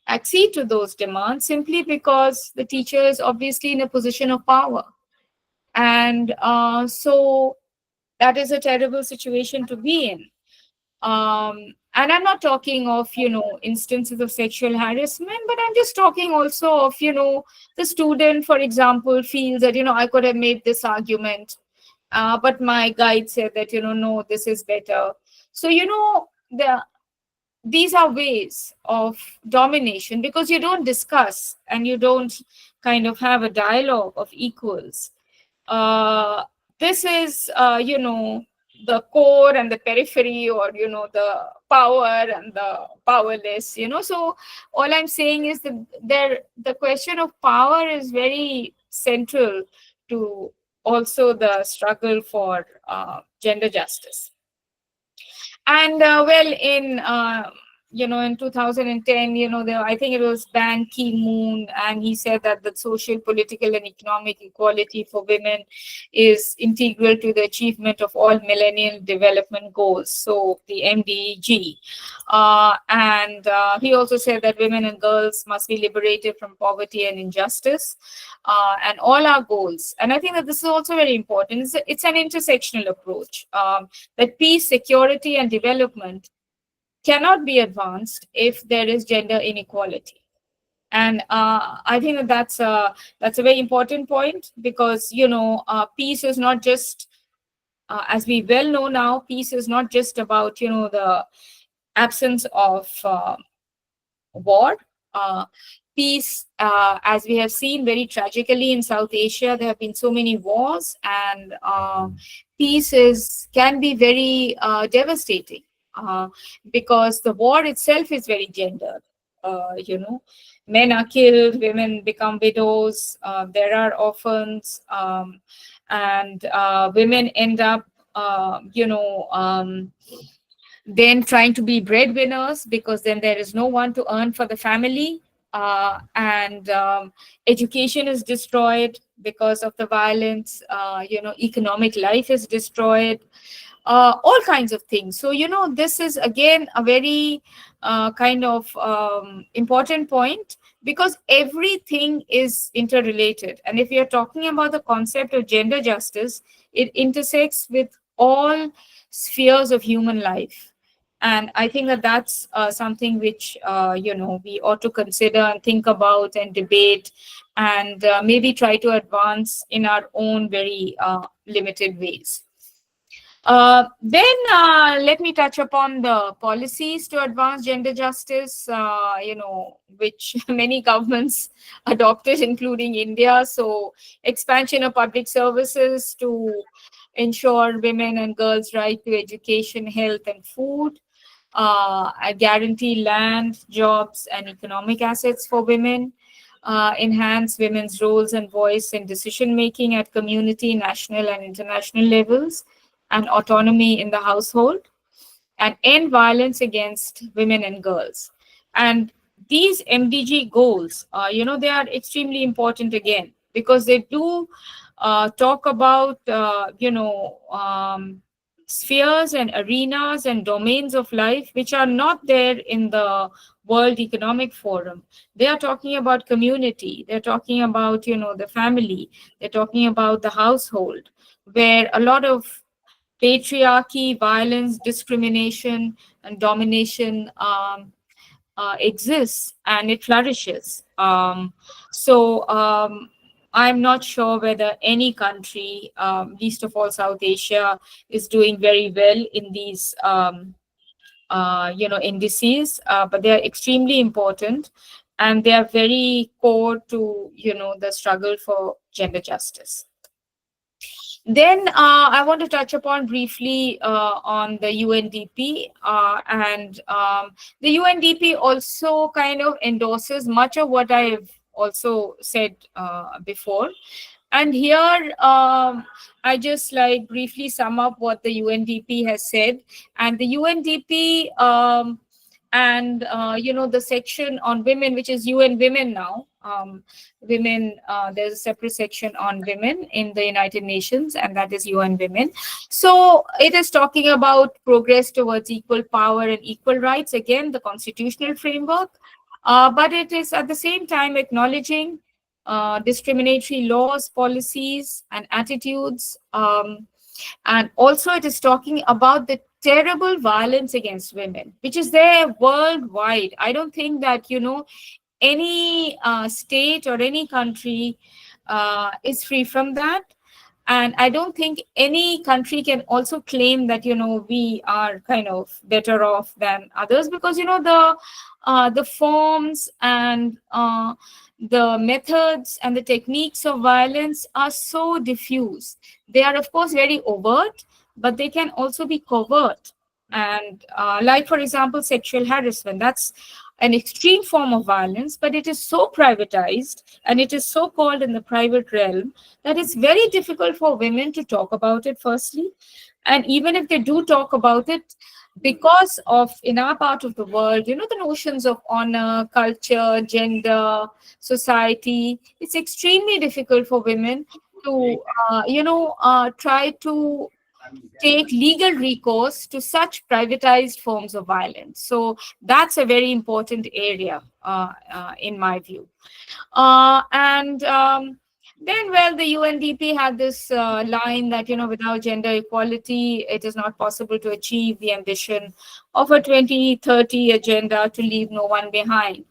[SPEAKER 3] accede to those demands simply because the teacher is obviously in a position of power. And so that is a terrible situation to be in. And I'm not talking of, instances of sexual harassment, but I'm just talking also of, the student, for example, feels that, I could have made this argument, but my guide said that, no, this is better. So, these are ways of domination, because you don't discuss and you don't kind of have a dialogue of equals. This is, the core and the periphery, or, the power and the powerless, So all I'm saying is that the question of power is very central to also the struggle for gender justice. And well, in 2010, I think it was Ban Ki-moon, and he said that the social, political, and economic equality for women is integral to the achievement of all Millennium Development Goals, so the MDG. And he also said that women and girls must be liberated from poverty and injustice, and all our goals. And I think that this is also very important. It's an intersectional approach, that peace, security, and development cannot be advanced if there is gender inequality. And I think that that's a very important point, because peace is not just, as we well know now, peace is not just about the absence of war. Peace, as we have seen very tragically in South Asia, there have been so many wars, and peace can be very devastating. Because the war itself is very gendered. Men are killed, women become widows, there are orphans, and women end up, then trying to be breadwinners, because then there is no one to earn for the family. And education is destroyed because of the violence. Economic life is destroyed. All kinds of things. So, this is again a very kind of important point, because everything is interrelated. And if you're talking about the concept of gender justice, it intersects with all spheres of human life. And I think that that's something which, we ought to consider and think about and debate, and maybe try to advance in our own very limited ways. Then let me touch upon the policies to advance gender justice, which many governments adopted, including India. So expansion of public services to ensure women and girls' right to education, health, and food. Guarantee land, jobs, and economic assets for women. Enhance women's roles and voice in decision making at community, national, and international levels, and autonomy in the household, and end violence against women and girls. And these MDG goals, they are extremely important again, because they do talk about, spheres and arenas and domains of life which are not there in the World Economic Forum. They are talking about community, they're talking about, the family, they're talking about the household, where a lot of patriarchy, violence, discrimination, and domination exists, and it flourishes. I'm not sure whether any country, least of all South Asia, is doing very well in these indices, but they are extremely important, and they are very core to the struggle for gender justice. Then I want to touch upon briefly on the UNDP, and the UNDP also kind of endorses much of what I've also said before. And here I just like briefly sum up what the UNDP has said. And the UNDP and the section on women, which is UN Women now. Women, there's a separate section on women in the United Nations, and that is UN Women. So it is talking about progress towards equal power and equal rights, again, the constitutional framework, but it is at the same time acknowledging discriminatory laws, policies, and attitudes. And also it is talking about the terrible violence against women, which is there worldwide. I don't think that, any state or any country is free from that. And I don't think any country can also claim that, we are kind of better off than others, because, the forms and the methods and the techniques of violence are so diffuse. They are, of course, very overt, but they can also be covert. And like, for example, sexual harassment, that's an extreme form of violence, but it is so privatized and it is so called in the private realm that it's very difficult for women to talk about it, firstly. And even if they do talk about it, because of, in our part of the world, the notions of honor, culture, gender, society, it's extremely difficult for women to, try to take legal recourse to such privatized forms of violence. So that's a very important area in my view. Then, well, the UNDP had this line that, without gender equality, it is not possible to achieve the ambition of a 2030 agenda to leave no one behind.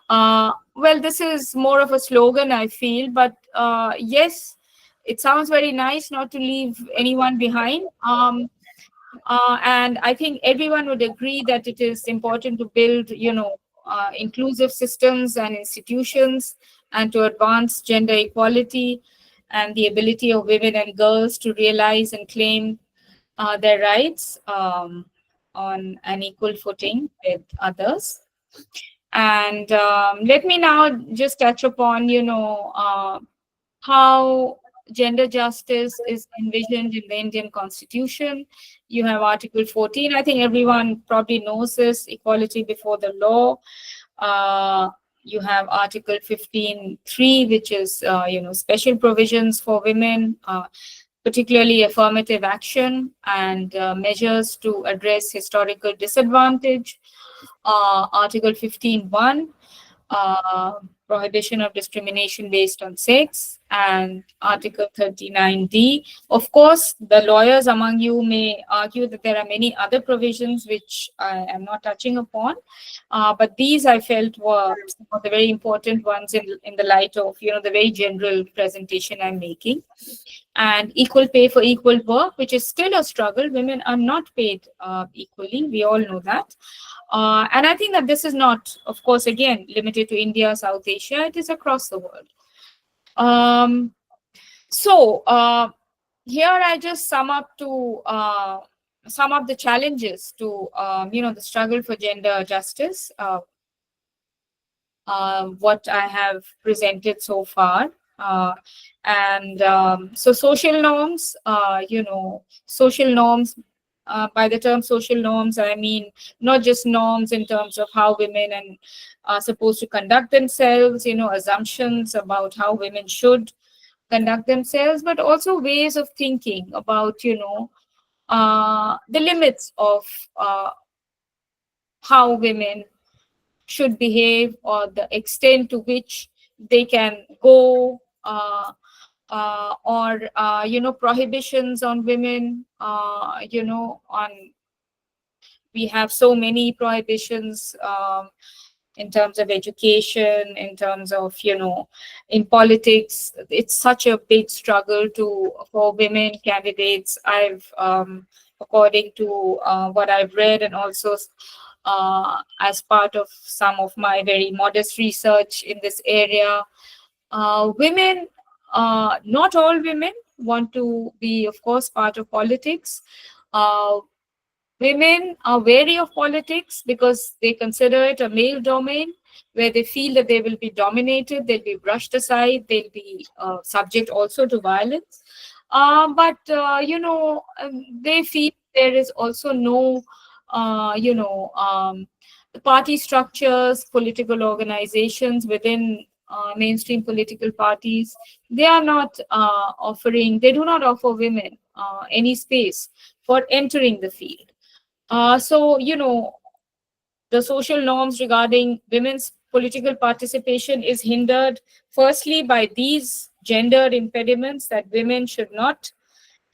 [SPEAKER 3] Well, this is more of a slogan, I feel, but yes, it sounds very nice not to leave anyone behind. And I think everyone would agree that it is important to build, inclusive systems and institutions, and to advance gender equality and the ability of women and girls to realize and claim their rights on an equal footing with others. And let me now just touch upon, how gender justice is envisioned in the Indian Constitution. You have Article 14. I think everyone probably knows this, equality before the law. You have Article 15(3), which is, special provisions for women, particularly affirmative action and measures to address historical disadvantage. Article 15(1), prohibition of discrimination based on sex. and Article 39D. Of course, the lawyers among you may argue that there are many other provisions which I am not touching upon, but these I felt were some of the very important ones in the light of, you know, the very general presentation I'm making. And equal pay for equal work, which is still a struggle. Women are not paid equally. We all know that. And I think that this is not, of course, again, limited to India, South Asia. It is across the world. So here I just sum up the challenges to you know, the struggle for gender justice, what I have presented so far. So social norms, you know, social norms, by the term social norms, I mean not just norms in terms of how women are supposed to conduct themselves, you know, assumptions about how women should conduct themselves, but also ways of thinking about, you know, the limits of how women should behave, or the extent to which they can go, or you know, prohibitions on women, you know, we have so many prohibitions in terms of education, in terms of, you know, in politics. It's such a big struggle for women candidates. According to what I've read, and also as part of some of my very modest research in this area, women, not all women want to be, of course, part of politics. Women are wary of politics because they consider it a male domain where they feel that they will be dominated, they'll be brushed aside, they'll be subject also to violence. But you know, they feel there is also no, you know, party structures, political organizations within mainstream political parties. They are not they do not offer women any space for entering the field. So, you know, the social norms regarding women's political participation is hindered firstly by these gender impediments, that women should not,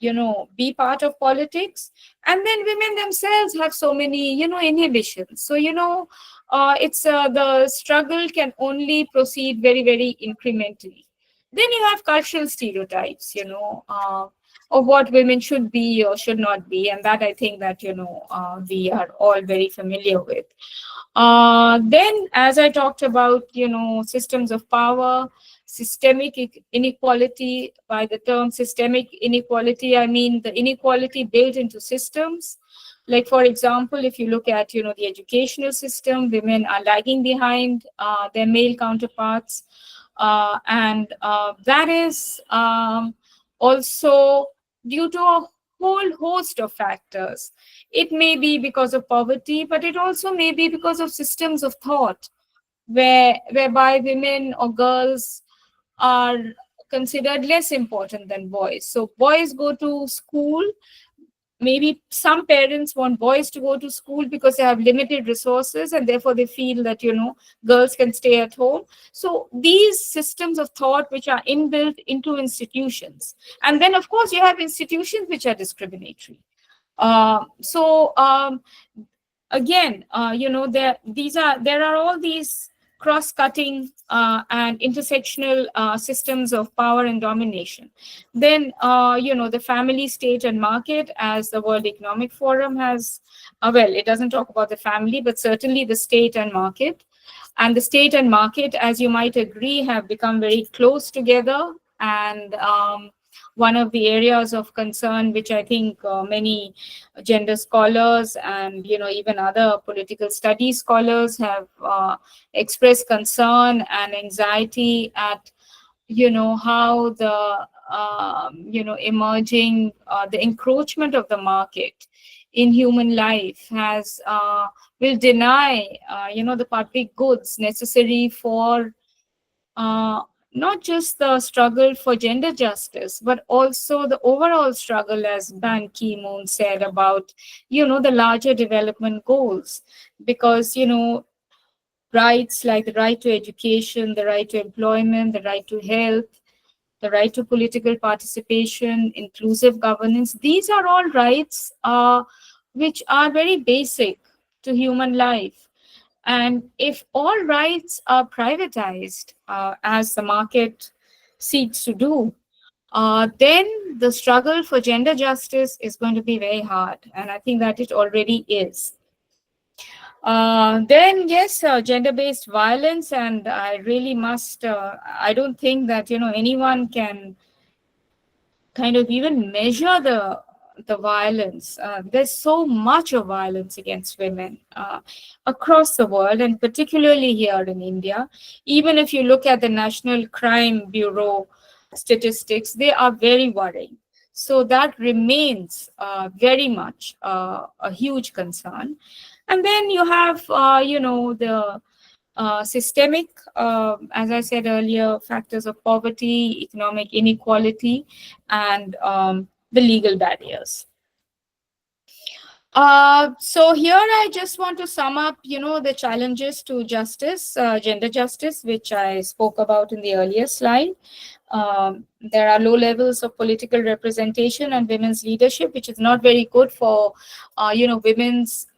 [SPEAKER 3] you know, be part of politics. And then women themselves have so many, you know, inhibitions. So, you know, it's the struggle can only proceed very, very incrementally. Then you have cultural stereotypes, you know, of what women should be or should not be. And that I think that, you know, we are all very familiar with. Then, as I talked about, you know, systems of power, systemic inequality. By the term systemic inequality, I mean the inequality built into systems. Like, for example, if you look at, you know, the educational system, women are lagging behind their male counterparts. And that is also due to a whole host of factors. It may be because of poverty, but it also may be because of systems of thought whereby women or girls are considered less important than boys. So boys go to school. Maybe some parents want boys to go to school because they have limited resources, and therefore they feel that, you know, girls can stay at home. So these systems of thought which are inbuilt into institutions. And then, of course, you have institutions which are discriminatory. Again, you know, there are all these cross-cutting and intersectional systems of power and domination. Then, you know, the family, state, and market, as the World Economic Forum has, well, it doesn't talk about the family, but certainly the state and market. And the state and market, as you might agree, have become very close together. And one of the areas of concern, which I think many gender scholars and, you know, even other political studies scholars have expressed concern and anxiety at, you know, how the you know, emerging the encroachment of the market in human life has will deny you know, the public goods necessary for not just the struggle for gender justice, but also the overall struggle, as Ban Ki-moon said, about, you know, the larger development goals. Because, you know, rights like the right to education, the right to employment, the right to health, the right to political participation, inclusive governance. These are all rights which are very basic to human life. And if all rights are privatized, as the market seeks to do, then the struggle for gender justice is going to be very hard. And I think that it already is. Then yes, gender-based violence, and I really must, I don't think that, anyone can kind of even measure the violence. There's so much of violence against women across the world, and particularly here in India. Even if you look at the National Crime Bureau statistics, they are very worrying. So that remains very much a huge concern. And then you have, the systemic, as I said earlier, factors of poverty, economic inequality, and the legal barriers. So here I just want to sum up, the challenges to justice, gender justice, which I spoke about in the earlier slide. There are low levels of political representation and women's leadership, which is not very good for, women's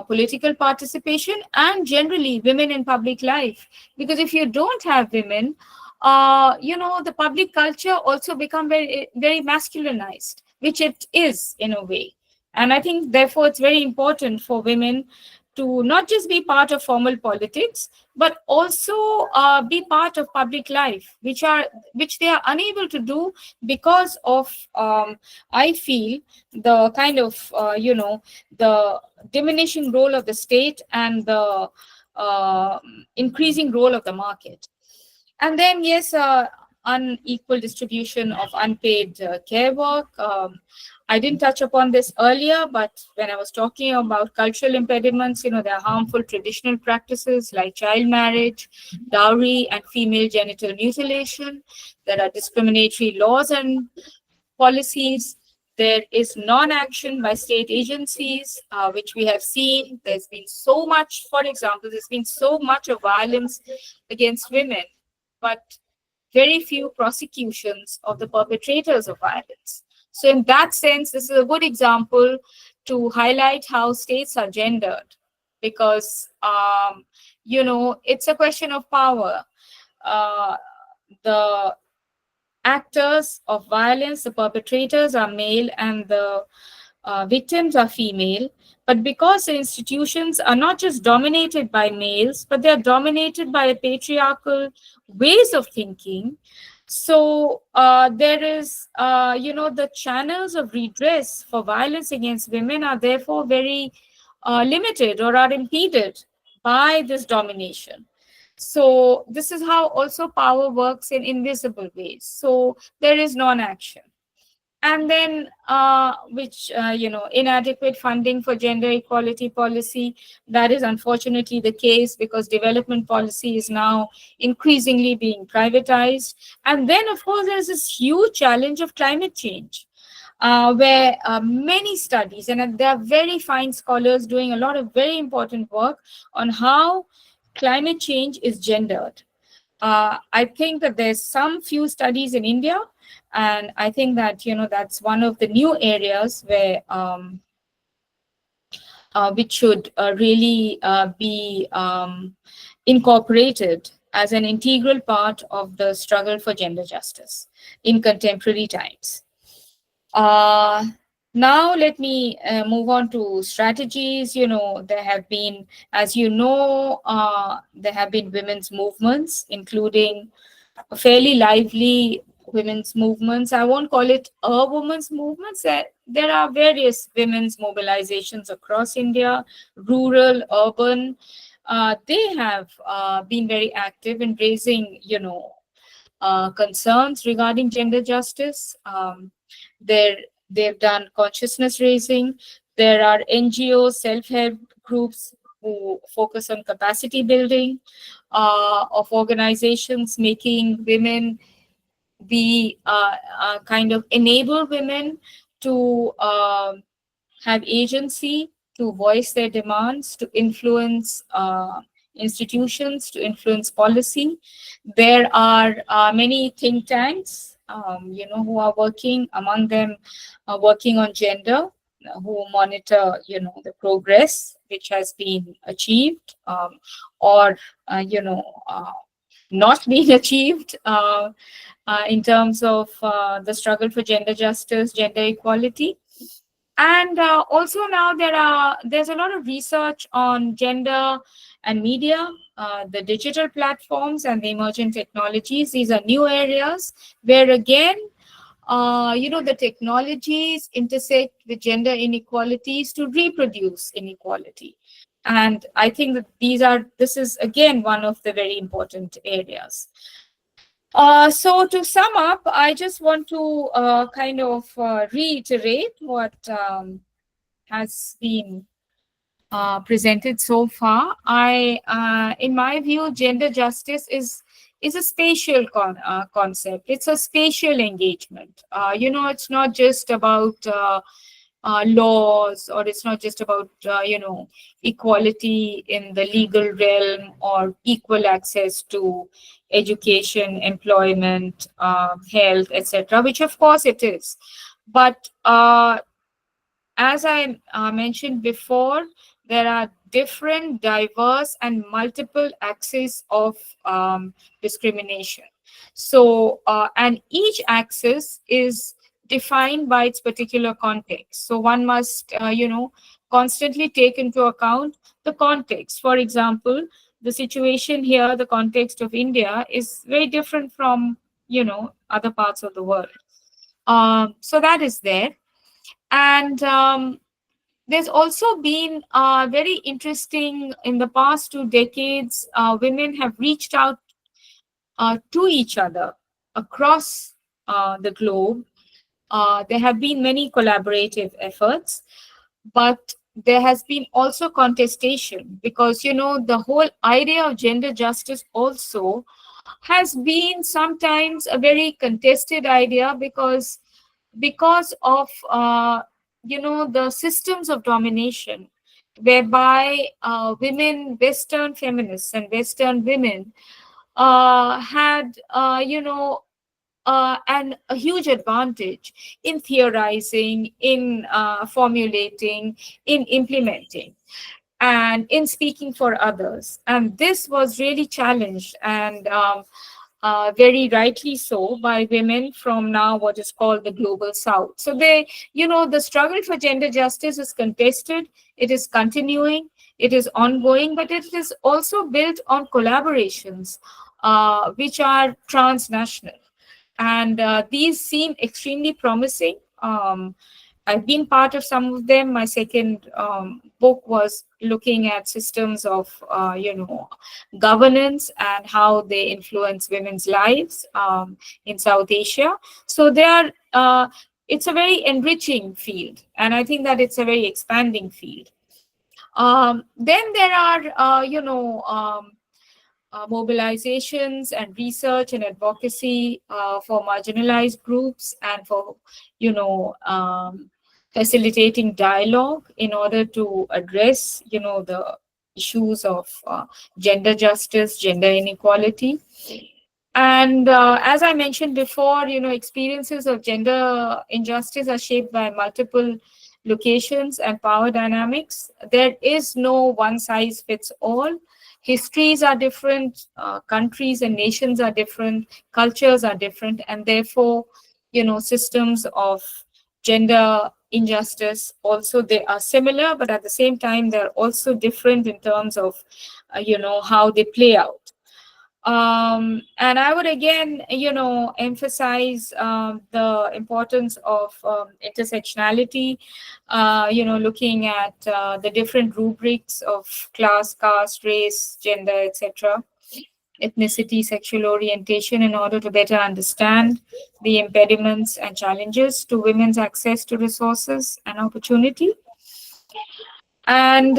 [SPEAKER 3] political participation and generally women in public life. Because if you don't have women, the public culture also become very, very masculinized, which it is in a way. And I think, therefore, it's very important for women to not just be part of formal politics, but also be part of public life, which they are unable to do because of, I feel, the kind of, the diminishing role of the state and the increasing role of the market. And then, yes, unequal distribution of unpaid care work. I didn't touch upon this earlier, but when I was talking about cultural impediments, there are harmful traditional practices like child marriage, dowry, and female genital mutilation. There are discriminatory laws and policies. There is non-action by state agencies, which we have seen. There's been so much, for example, there's been so much of violence against women, but very few prosecutions of the perpetrators of violence. So in that sense, this is a good example to highlight how states are gendered, because, it's a question of power. The actors of violence, the perpetrators are male and the victims are female. But because the institutions are not just dominated by males, but they're dominated by a patriarchal ways of thinking, so there is, the channels of redress for violence against women are therefore very limited or are impeded by this domination. So this is how also power works in invisible ways. So there is non-action. And then, inadequate funding for gender equality policy. That is unfortunately the case because development policy is now increasingly being privatized. And then, of course, there's this huge challenge of climate change, where many studies, and there are very fine scholars doing a lot of very important work on how climate change is gendered. I think that there's some few studies in India, and I think that, that's one of the new areas where which should really be incorporated as an integral part of the struggle for gender justice in contemporary times. Now let me move on to strategies. There have been, as there have been women's movements, including fairly lively women's movements. I won't call it a women's movement. There are various women's mobilizations across India, rural, urban. They have been very active in raising, concerns regarding gender justice. They've done consciousness raising. There are NGOs, self-help groups who focus on capacity building of organizations, making women be kind of enable women to have agency, to voice their demands, to influence institutions, to influence policy. There are many think tanks who are working, among them working on gender, who monitor, the progress which has been achieved, or, not being achieved in terms of the struggle for gender justice, gender equality. And also now there's a lot of research on gender and media, the digital platforms and the emerging technologies. These are new areas where again, the technologies intersect with gender inequalities to reproduce inequality. And I think that this is again one of the very important areas. So to sum up, I just want to kind of reiterate what has been presented so far. In my view, gender justice is a spatial concept. It's a spatial engagement. It's not just about laws, or it's not just about equality in the legal realm or equal access to education, employment, health, etc., which of course it is. But as I mentioned before, there are different, diverse, and multiple axes of discrimination. So, and each axis is defined by its particular context. So one must, constantly take into account the context. For example, the situation here, the context of India is very different from, other parts of the world. So that is there. And there's also been very interesting, in the past 2 decades, women have reached out to each other across the globe. There have been many collaborative efforts, but there has been also contestation, because, the whole idea of gender justice also has been sometimes a very contested idea, because of the systems of domination, whereby women, Western feminists and Western women had a huge advantage in theorizing, in formulating, in implementing, and in speaking for others. And this was really challenged, and very rightly so, by women from now what is called the global south. So the struggle for gender justice is contested, it is continuing, it is ongoing, but it is also built on collaborations which are transnational. And these seem extremely promising. I've been part of some of them. My second book was looking at systems of, governance and how they influence women's lives in South Asia. So it's a very enriching field, and I think that it's a very expanding field. Then there are, mobilizations and research and advocacy for marginalized groups, and for, facilitating dialogue in order to address, the issues of gender justice, gender inequality. And as I mentioned before, experiences of gender injustice are shaped by multiple locations and power dynamics. There is no one size fits all. Histories are different, countries and nations are different, cultures are different, and therefore, systems of gender injustice also, they are similar, but at the same time, they're also different in terms of, how they play out. And I would again, emphasize the importance of intersectionality, looking at the different rubrics of class, caste, race, gender, etc., ethnicity, sexual orientation, in order to better understand the impediments and challenges to women's access to resources and opportunity. And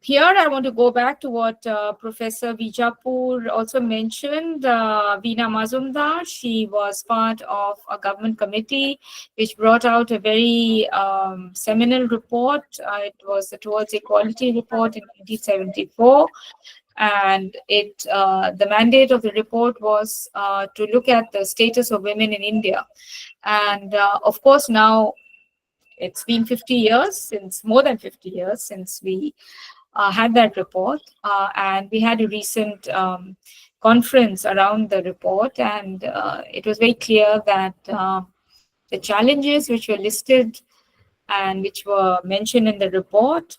[SPEAKER 3] here I want to go back to what Professor Vijapur also mentioned. Veena Mazumdar, she was part of a government committee which brought out a very seminal report. It was the Towards Equality report in 1974. And the mandate of the report was to look at the status of women in India. And of course, now it's been 50 years, more than 50 years since we had that report, and we had a recent conference around the report, and it was very clear that the challenges which were listed and which were mentioned in the report,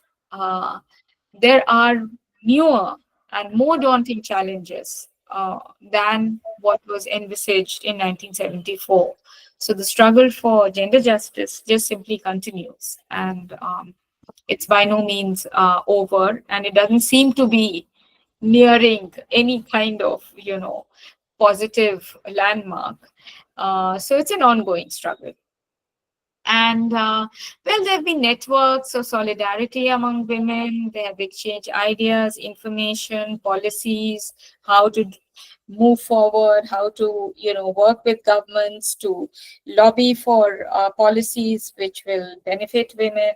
[SPEAKER 3] there are newer and more daunting challenges than what was envisaged in 1974. So the struggle for gender justice just simply continues, and it's by no means over, and it doesn't seem to be nearing any kind of, positive landmark. So it's an ongoing struggle. And well, there have been networks of solidarity among women. They have exchanged ideas, information, policies, how to move forward, how to, work with governments to lobby for policies which will benefit women.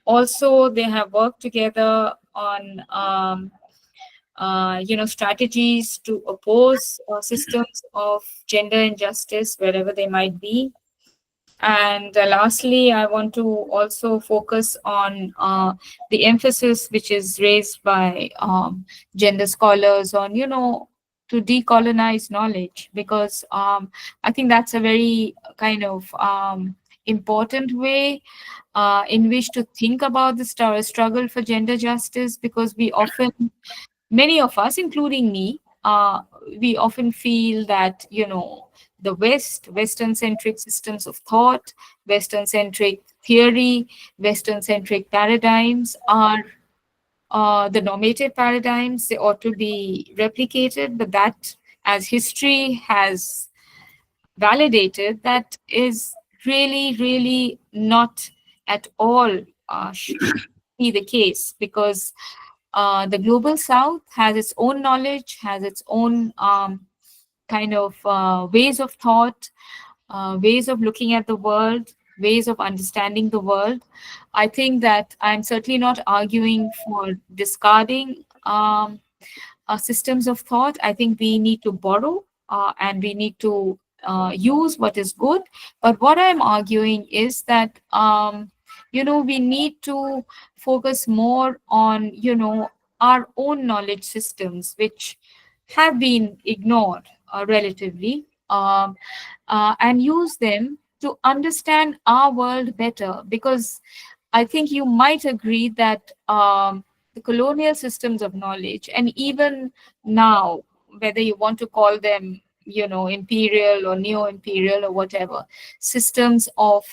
[SPEAKER 3] Also, they have worked together on strategies to oppose systems of gender injustice wherever they might be. And lastly, I want to also focus on the emphasis which is raised by gender scholars on, to decolonize knowledge, because I think that's a very kind of important way in which to think about the struggle for gender justice, because many of us, including me, we often feel that, the Western-centric systems of thought, Western-centric theory, Western-centric paradigms are the normative paradigms. They ought to be replicated, but that, as history has validated, that is really, really not at all should be the case, because the global South has its own knowledge, has its own kind of ways of thought, ways of looking at the world, ways of understanding the world. I think that I'm certainly not arguing for discarding systems of thought. I think we need to borrow and we need to use what is good. But what I'm arguing is that, we need to focus more on, our own knowledge systems, which have been ignored relatively, and use them to understand our world better. Because I think you might agree that the colonial systems of knowledge, and even now, whether you want to call them, imperial or neo-imperial or whatever, systems of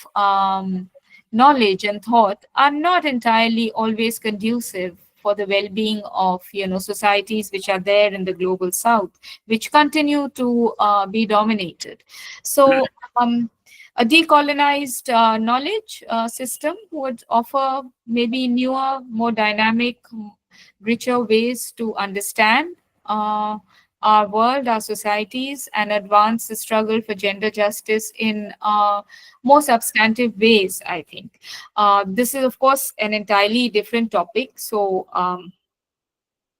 [SPEAKER 3] knowledge and thought are not entirely always conducive for the well-being of, societies which are there in the global South, which continue to be dominated. So a decolonized knowledge system would offer maybe newer, more dynamic, richer ways to understand our world, our societies, and advance the struggle for gender justice in more substantive ways, I think. This is, of course, an entirely different topic, so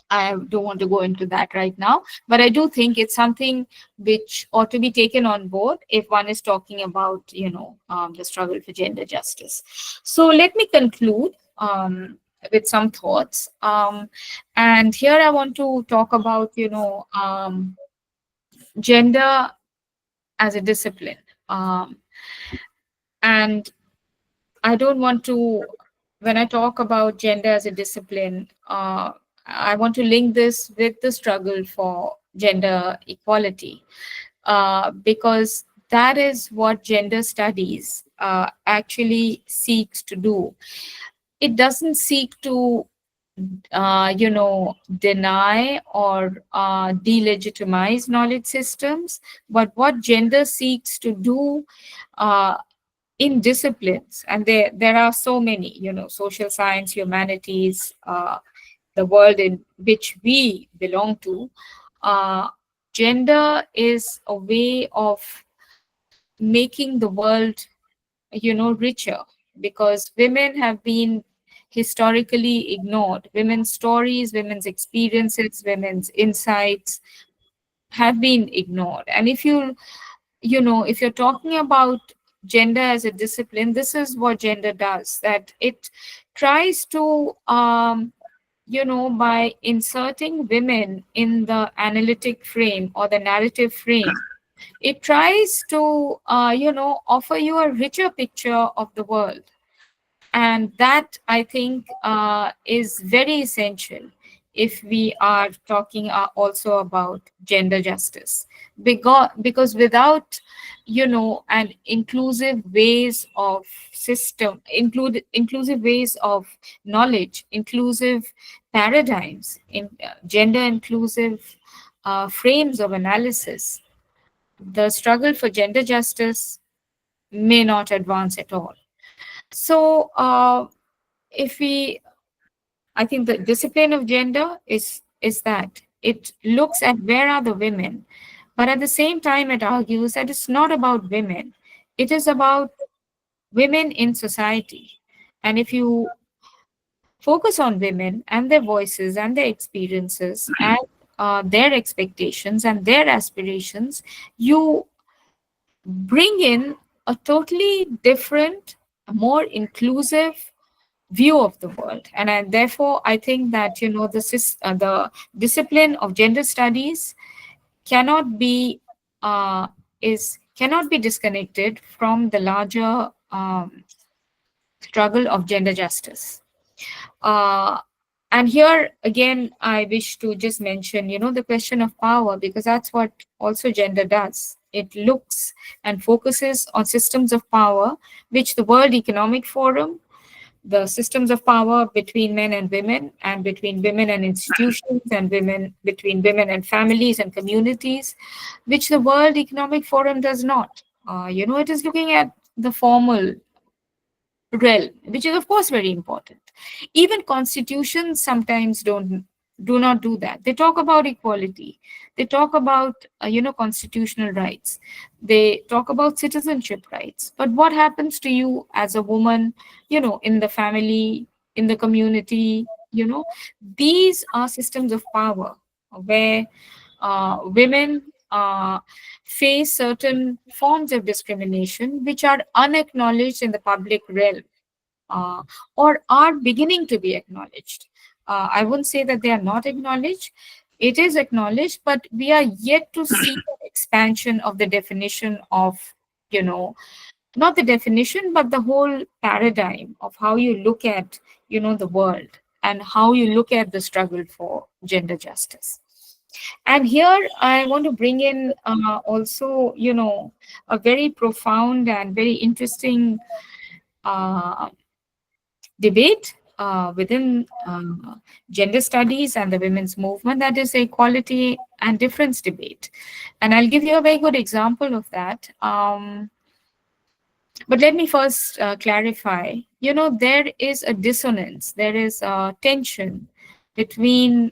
[SPEAKER 3] I don't want to go into that right now, but I do think it's something which ought to be taken on board if one is talking about, the struggle for gender justice. So let me conclude with some thoughts. And here I want to talk about, gender as a discipline. And I don't want to, when I talk about gender as a discipline, I want to link this with the struggle for gender equality, because that is what gender studies actually seeks to do. It doesn't seek to, deny or delegitimize knowledge systems, but what gender seeks to do in disciplines, and there are so many, social science, humanities, the world in which we belong to, gender is a way of making the world, richer, because women have been historically ignored. Women's stories, women's experiences, women's insights have been ignored. And if if you're talking about gender as a discipline, this is what gender does, that it tries to by inserting women in the analytic frame or the narrative frame, it tries to offer you a richer picture of the world. And that, I think, is very essential if we are talking also about gender justice, because without and inclusive ways of inclusive ways of knowledge, inclusive paradigms, in gender inclusive frames of analysis, the struggle for gender justice may not advance at all. So I think the discipline of gender is that it looks at where are the women, but at the same time it argues that it's not about women, it is about women in society. And if you focus on women and their voices and their experiences and their expectations and their aspirations, you bring in a totally different, more inclusive view of the world. And therefore, I think that the discipline of gender studies cannot be cannot be disconnected from the larger struggle of gender justice. And here again, I wish to just mention, the question of power, because that's what also gender does. It looks and focuses on systems of power, which the World Economic Forum, the systems of power between men and women, and between women and institutions, and between women and families and communities, which the World Economic Forum does not. It is looking at the formal realm, which is of course very important. Even constitutions sometimes do not do that. They talk about equality, they talk about constitutional rights, they talk about citizenship rights, but what happens to you as a woman, in the family, in the community? These are systems of power where women face certain forms of discrimination which are unacknowledged in the public realm, or are beginning to be acknowledged. I wouldn't say that they are not acknowledged. It is acknowledged, but we are yet to see the expansion of the definition of, not the definition, but the whole paradigm of how you look at, the world, and how you look at the struggle for gender justice. And here I want to bring in also, a very profound and very interesting debate within gender studies and the women's movement, that is the equality and difference debate. And I'll give you a very good example of that. But let me first clarify, there is a dissonance, there is a tension between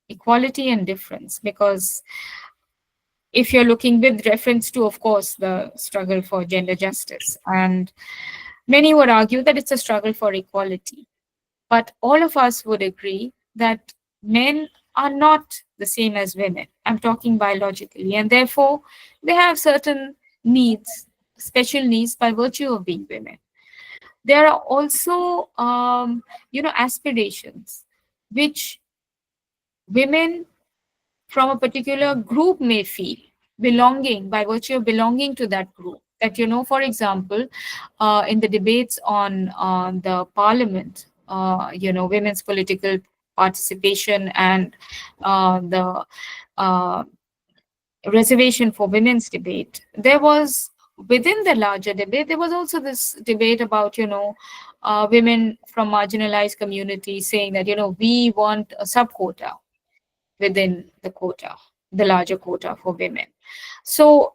[SPEAKER 3] equality and difference, because if you're looking with reference to, of course, the struggle for gender justice, and many would argue that it's a struggle for equality, but all of us would agree that men are not the same as women. I'm talking biologically, and therefore they have certain needs, special needs by virtue of being women. There are also, aspirations which women from a particular group may feel, belonging, by virtue of belonging to that group. That, for example, in the debates on the parliament, women's political participation and the reservation for women's debate, there was, within the larger debate, there was also this debate about, women from marginalized communities saying that, we want a sub-quota within the quota, the larger quota for women. So,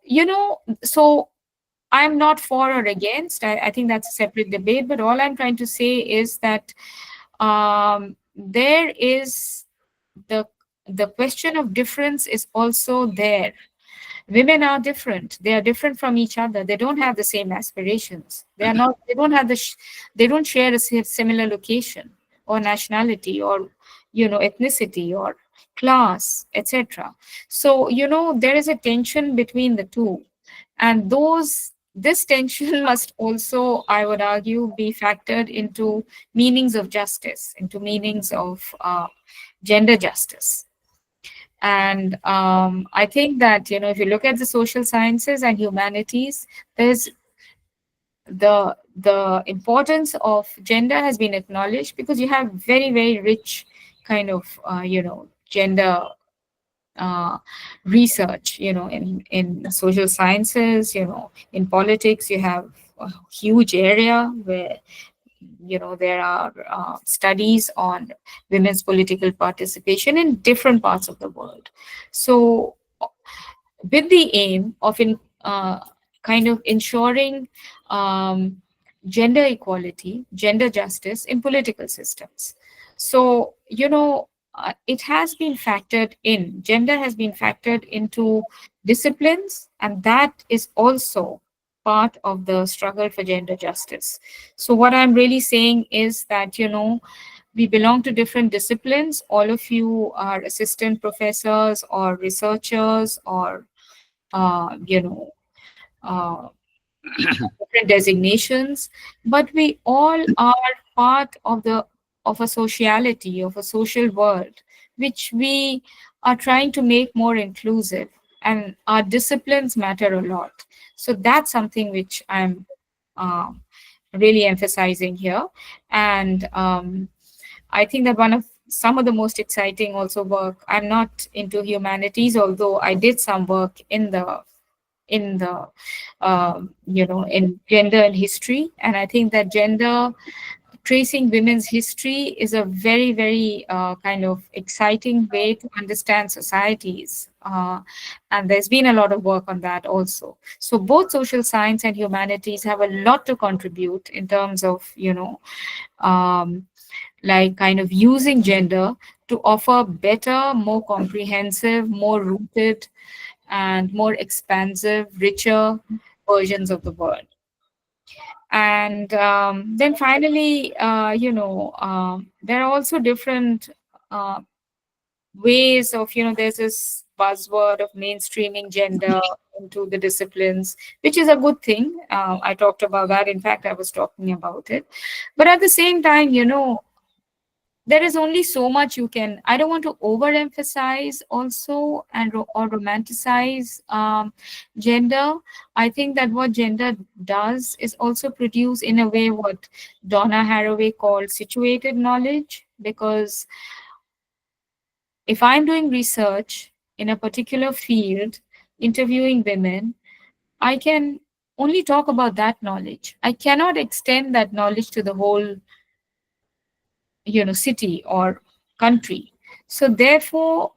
[SPEAKER 3] so I'm not for or against. I think that's a separate debate. But all I'm trying to say is that there is the question of difference is also there. Women are different. They are different from each other. They don't have the same aspirations. They are not. They don't have they don't share a similar location. or nationality or, ethnicity or class, etc. So, there is a tension between the two. And this tension must also, I would argue, be factored into meanings of justice, into meanings of gender justice. And I think that, if you look at the social sciences and humanities, there's the importance of gender has been acknowledged because you have very, very rich kind of, gender research, in social sciences, in politics, you have a huge area where, there are studies on women's political participation in different parts of the world. So with the aim of kind of ensuring gender equality, gender justice in political systems. So, it has been factored in, gender has been factored into disciplines, and that is also part of the struggle for gender justice. So what I'm really saying is that, we belong to different disciplines. All of you are assistant professors or researchers or, different designations, but we all are part of a sociality, of a social world, which we are trying to make more inclusive, and our disciplines matter a lot. So that's something which I'm really emphasizing here. And I think that some of the most exciting also work, I'm not into humanities, although I did some work in gender and history. And I think that tracing women's history is a very, very kind of exciting way to understand societies. And there's been a lot of work on that also. So both social science and humanities have a lot to contribute in terms of, like kind of using gender to offer better, more comprehensive, more rooted, and more expansive, richer versions of the world. And then finally, there are also different ways of, there's this buzzword of mainstreaming gender into the disciplines, which is a good thing. I talked about that. In fact, I was talking about it. But at the same time, there is only so much you can. I don't want to overemphasize also or romanticize gender. I think that what gender does is also produce, in a way, what Donna Haraway called situated knowledge. Because if I'm doing research in a particular field, interviewing women, I can only talk about that knowledge. I cannot extend that knowledge to the whole city or country. So therefore,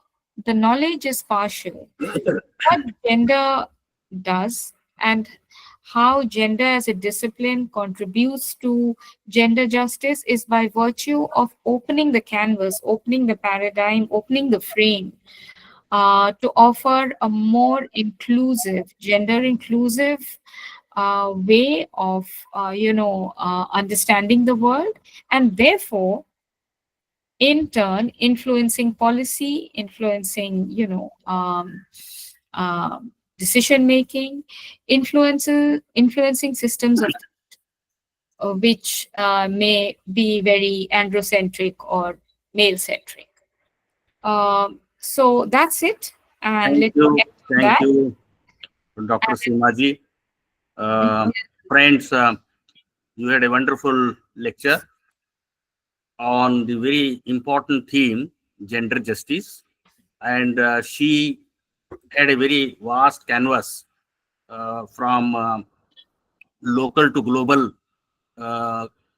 [SPEAKER 3] the knowledge is partial. What gender does and how gender as a discipline contributes to gender justice is by virtue of opening the canvas, opening the paradigm, opening the frame to offer a more inclusive, gender inclusive way of, understanding the world, and therefore, in turn, influencing policy, influencing, decision making, influencing systems of which may be very androcentric or male centric. So that's it. And
[SPEAKER 1] Thank you, Dr. Seema Ji. Friends, you had a wonderful lecture on the very important theme, gender justice. And she had a very vast canvas from local to global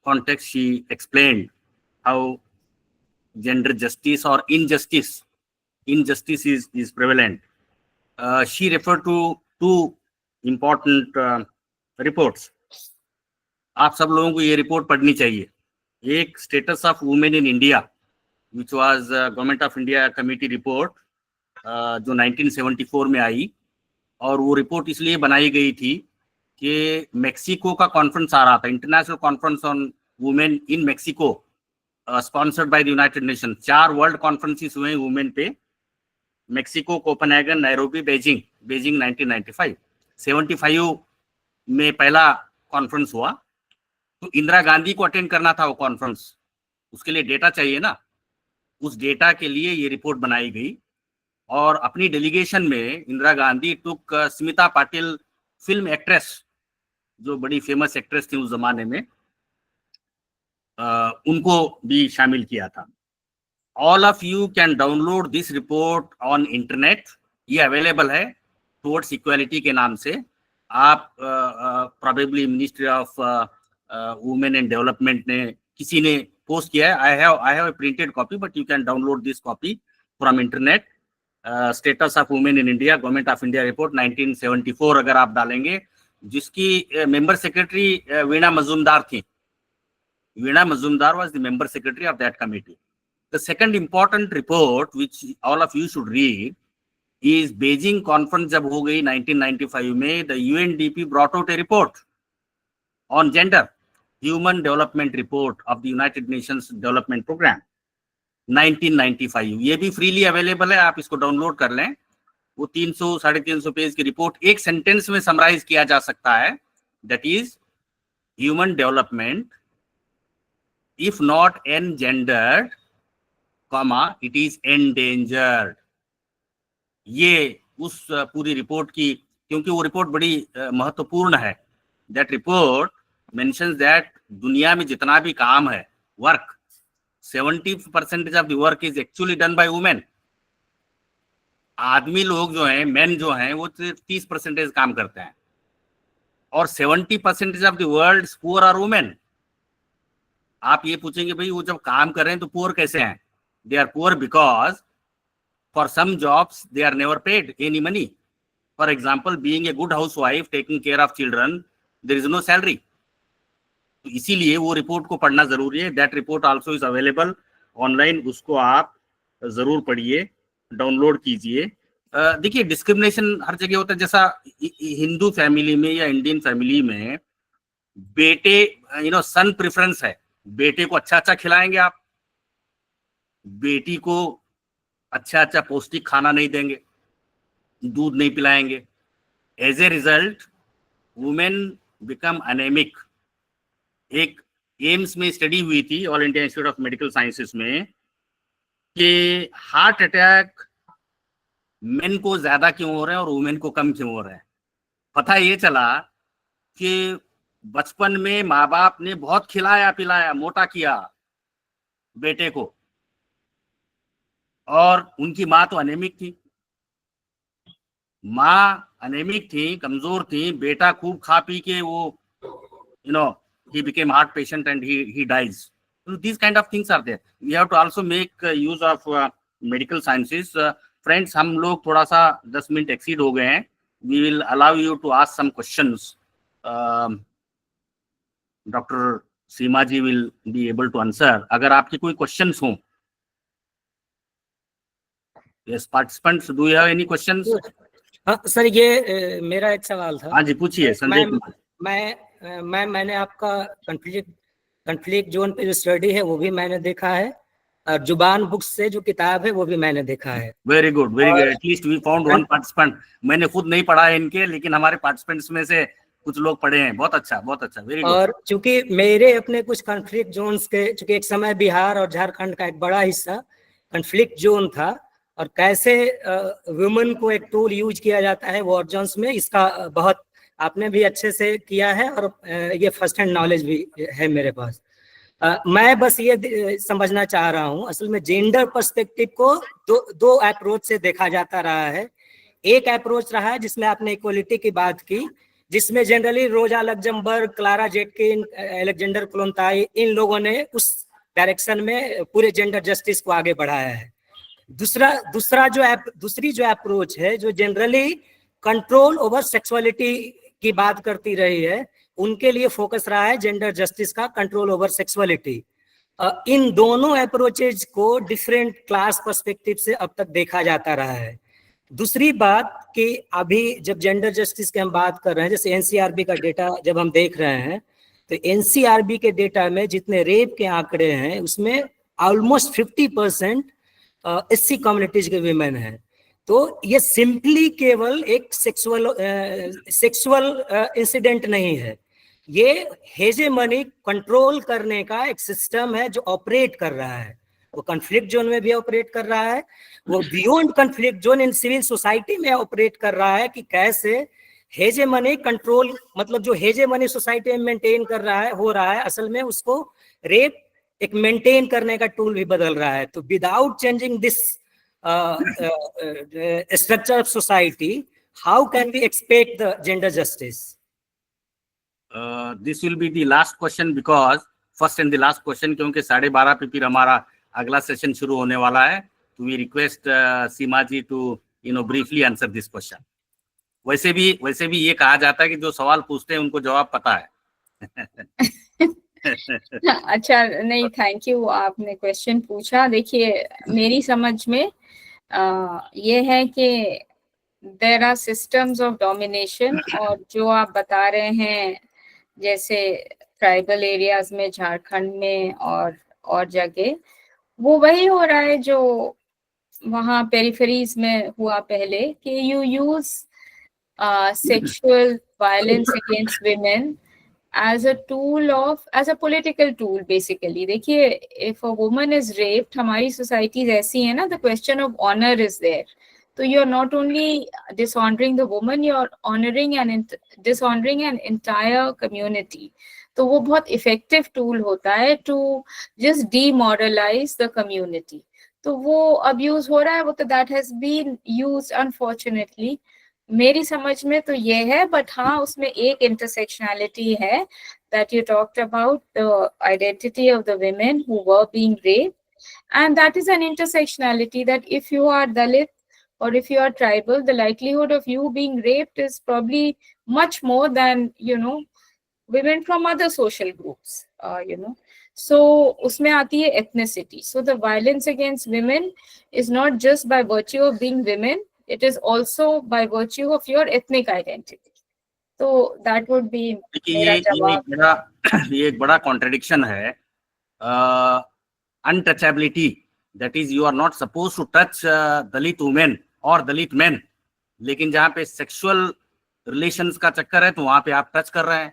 [SPEAKER 1] context. She explained how gender justice or injustice is prevalent. She referred to two important reports. आप सब लोगों को ये report पढ़नी चाहिए. एक status of women in India, which was government of India committee report, जो 1974 में आई. और वो रिपोर्ट इसलिए बनाई गई थी कि मेक्सिको का कॉन्फ्रेंस आ रहा था, international conference on women in Mexico, sponsored by the United nation. 4 world conferences हुए वुमेन पे, मेक्सिको, कोपेनहेगन, नैरोबी, बेजिंग 1995। 75 में पहला कॉन्फ्रेंस हुआ। तो इंदिरा गांधी को अटेंड करना था वो कॉन्फ्रेंस, उसके लिए डेटा चाहिए ना, उस डेटा के लिए ये रिपोर्ट बनाई गई। और अपनी डेलीगेशन में इंदिरा गांधी टुक स्मिता पाटिल, फिल्म एक्ट्रेस, जो बड़ी फेमस एक्ट्रेस थी उस जमाने में, उनको भी शामिल किया था। All of you can download this report on internet, ये अवेलेबल है टुवर्ड्स इक्वालिटी के नाम से। आप probably ministry of women and development ने, किसी ने पोस्ट किया है। I have a printed copy, but you can download this copy from internet. Status of women in India, government of India report 1974 अगर आप डालेंगे, जिसकी मेंबर सेक्रेटरी वीणा मजूमदार थी। वीणा Majumdar was the member secretary of that committee. The second important report which all of you should read is Beijing conference जब हो गई 1995 में, the UNDP brought out a report on gender, Human Development Report of the United Nations Development Program 1995। ये भी freely available है, आप इसको download कर लें। वो 300-350 पेज की रिपोर्ट एक सेंटेंस में समराइज किया जा सकता है, that is human development if not engendered, it is endangered। ये उस पूरी रिपोर्ट की, क्योंकि वो रिपोर्ट बड़ी महत्वपूर्ण है। दैट रिपोर्ट मेंशंस दैट दुनिया में जितना भी काम है, work, 70% of the work is actually done by women. आदमी लोग जो हैं, मेन जो हैं, वो 30% काम करते हैं, और 70% of the world poor are women. आप ये पूछेंगे भाई वो जब काम कर रहे हैं तो पुअर कैसे हैं? They are poor because for some jobs they are never paid any money. For example, being a good housewife, taking care of children, there is no salary. तो इसीलिए वो रिपोर्ट को पढ़ना जरूरी है। That report also is available online, उसको आप जरूर पढ़िए, डाउनलोड कीजिए। देखिए, डिस्क्रिमिनेशन हर जगह होता है। जैसा हिंदू फैमिली में या इंडियन फैमिली में बेटे, सन प्रेफरेंस है, बेटे को अच्छा अच्छा खिलाएंगे आप, बेटी को अच्छा अच्छा पौष्टिक खाना नहीं देंगे, दूध नहीं पिलाएंगे। As a result women become anaemic. एक एम्स में स्टडी हुई थी, All India Institute of Medical Sciences में, कि हार्ट अटैक मेन को ज्यादा क्यों हो रहे हैं और वुमेन को कम क्यों हो रहे हैं। पता ये चला कि बचपन में माँ बाप ने बहुत खिलाया पिलाया, मोटा किया बेटे को, और उनकी माँ तो अनेमिक थी। माँ अनेमिक थी, कमजोर थी, बेटा खूब खा पी के वो he became heart patient and he dies. So these kind of things are there. We have to also make use of medical sciences. Friends, हम लोग थोड़ा सा 10 मिनट एक्सीड हो गए हैं। We will allow you to ask some questions. Dr. Seema ji will be able to answer. अगर आपके कोई questions हों। Yes, participants, do you have any questions?
[SPEAKER 7] हाँ सर, ये मेरा एक सवाल था।
[SPEAKER 1] हाँ जी, पूछिए संजय कुमार।
[SPEAKER 7] मैंने आपका कन्फ्लिक्ट जोन पे जो स्टडी है वो भी मैंने देखा है, और जुबान बुक्स से जो किताब है वो भी मैंने देखा है।
[SPEAKER 1] Very good, very good. At least we found one participant. मैंने खुद नहीं पढ़ा है इनके, लेकिन हमारे पार्टिसिपेंट्स में से कुछ लोग पढ़े हैं। बहुत अच्छा, बहुत अच्छा, वेरी गुड।
[SPEAKER 7] और चूंकि मेरे अपने कुछ कन्फ्लिक्ट जोन्स के, चूंकि एक समय बिहार और झारखंड का एक बड़ा हिस्सा कन्फ्लिक्ट जोन था, और कैसे वुमेन को एक टूल यूज किया जाता है वॉर जोन्स में, इसका बहुत आपने भी अच्छे से किया है, और ये फर्स्ट हैंड नॉलेज भी है मेरे पास। मैं बस ये समझना चाह रहा हूँ, असल में जेंडर पर्सपेक्टिव को दो अप्रोच से देखा जाता रहा है। एक अप्रोच रहा है जिसमें आपने इक्वलिटी की बात की, जिसमें जनरली रोजा लग्जमबर्ग, क्लारा जेटकिन, अलेक्जेंडर कोलोंताई, इन लोगों ने उस डायरेक्शन में पूरे जेंडर जस्टिस को आगे बढ़ाया है। दूसरी जो अप्रोच है, जो जनरली कंट्रोल ओवर सेक्सुअलिटी की बात करती रही है, उनके लिए फोकस रहा है जेंडर जस्टिस का, कंट्रोल ओवर सेक्सुअलिटी। इन दोनों अप्रोचेज को डिफरेंट क्लास पर्सपेक्टिव से अब तक देखा जाता रहा है। दूसरी बात कि अभी जब जेंडर जस्टिस की हम बात कर रहे हैं, जैसे एनसीआरबी का डेटा जब हम देख रहे हैं, तो एनसीआरबी के डेटा में जितने रेप के आंकड़े हैं उसमें ऑलमोस्ट 50% SC कम्युनिटीज के विमेन हैं। तो ये सिंपली केवल एक सेक्सुअल इंसिडेंट नहीं है, ये हेजेमनी कंट्रोल करने का एक सिस्टम है जो ऑपरेट कर रहा है। वो कॉन्फ्लिक्ट जोन में भी ऑपरेट कर रहा है, वो beyond conflict zone in civil society में ऑपरेट कर रहा है कि कैसे हेजेमनी कंट्रोल, मतलब जो हेजेमनी सोसाइटी में मेंटेन कर रहा है, हो रहा है, असल में उसको रेप एक मेंटेन करने का टूल भी बदल रहा है। तो without changing this structure of society, how can we expect the gender justice?
[SPEAKER 1] This will be the last question because first and the last question, क्योंकि 12:30 पे फिर हमारा अगला सेशन शुरू होने वाला है। तो we request Seema ji to briefly answer this question. वैसे भी ये कहा जाता है कि जो सवाल पूछते हैं उनको जवाब पता है।
[SPEAKER 3] अच्छा, नहीं, थैंक यू, आपने क्वेश्चन पूछा। देखिए, मेरी समझ में ये है कि there are systems of domination, और जो आप बता रहे हैं जैसे ट्राइबल एरियाज में, झारखंड में और जगह, वो वही हो रहा है जो वहाँ पेरिफेरीज में हुआ पहले, कि you use sexual violence against women as a tool of, as a political tool basically. देखिए, if a woman is raped, हमारी societies ऐसी है ना, the question of honor is there. तो you're not only dishonoring the woman, you're honoring and dishonoring an entire community. तो वो बहुत effective tool होता है to just demoralize the community. तो वो abuse हो रहा है, वो तो that has been used unfortunately. मेरी समझ में तो ये है, बट हाँ, उसमें एक intersectionality है that you talked about, the identity of the women who were being raped, and that is an intersectionality that if you are Dalit or if you are tribal, the likelihood of you being raped is probably much more than women from other social groups, So उसमें आती है ethnicity. So the violence against women is not just by virtue of being women, it is also by virtue of your ethnic identity. So that would be मेरा जवाब।
[SPEAKER 1] ये एक बड़ा contradiction है। Untouchability, that is you are not supposed to touch Dalit women or Dalit men, लेकिन जहाँ पे sexual relations का चक्कर है तो वहाँ पे आप टच कर रहे हैं,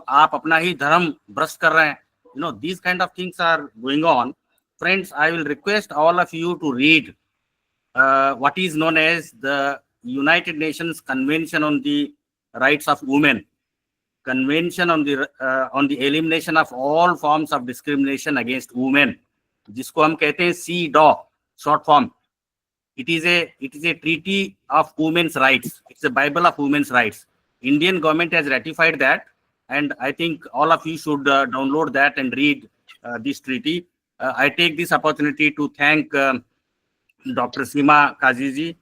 [SPEAKER 1] आप अपना ही धर्म भ्रष्ट कर रहे हैं। These kind of things are going on. Friends, I will request all of you to read what is known as the United Nations Convention on the Rights of Women, Convention on the Elimination of All Forms of Discrimination Against Women, जिसको हम कहते हैं CEDAW short form. It is a treaty of women's rights. It's a Bible of women's rights. Indian government has ratified that, and I think all of you should download that and read this treaty. I take this opportunity to thank Dr. Seema Kazi ji,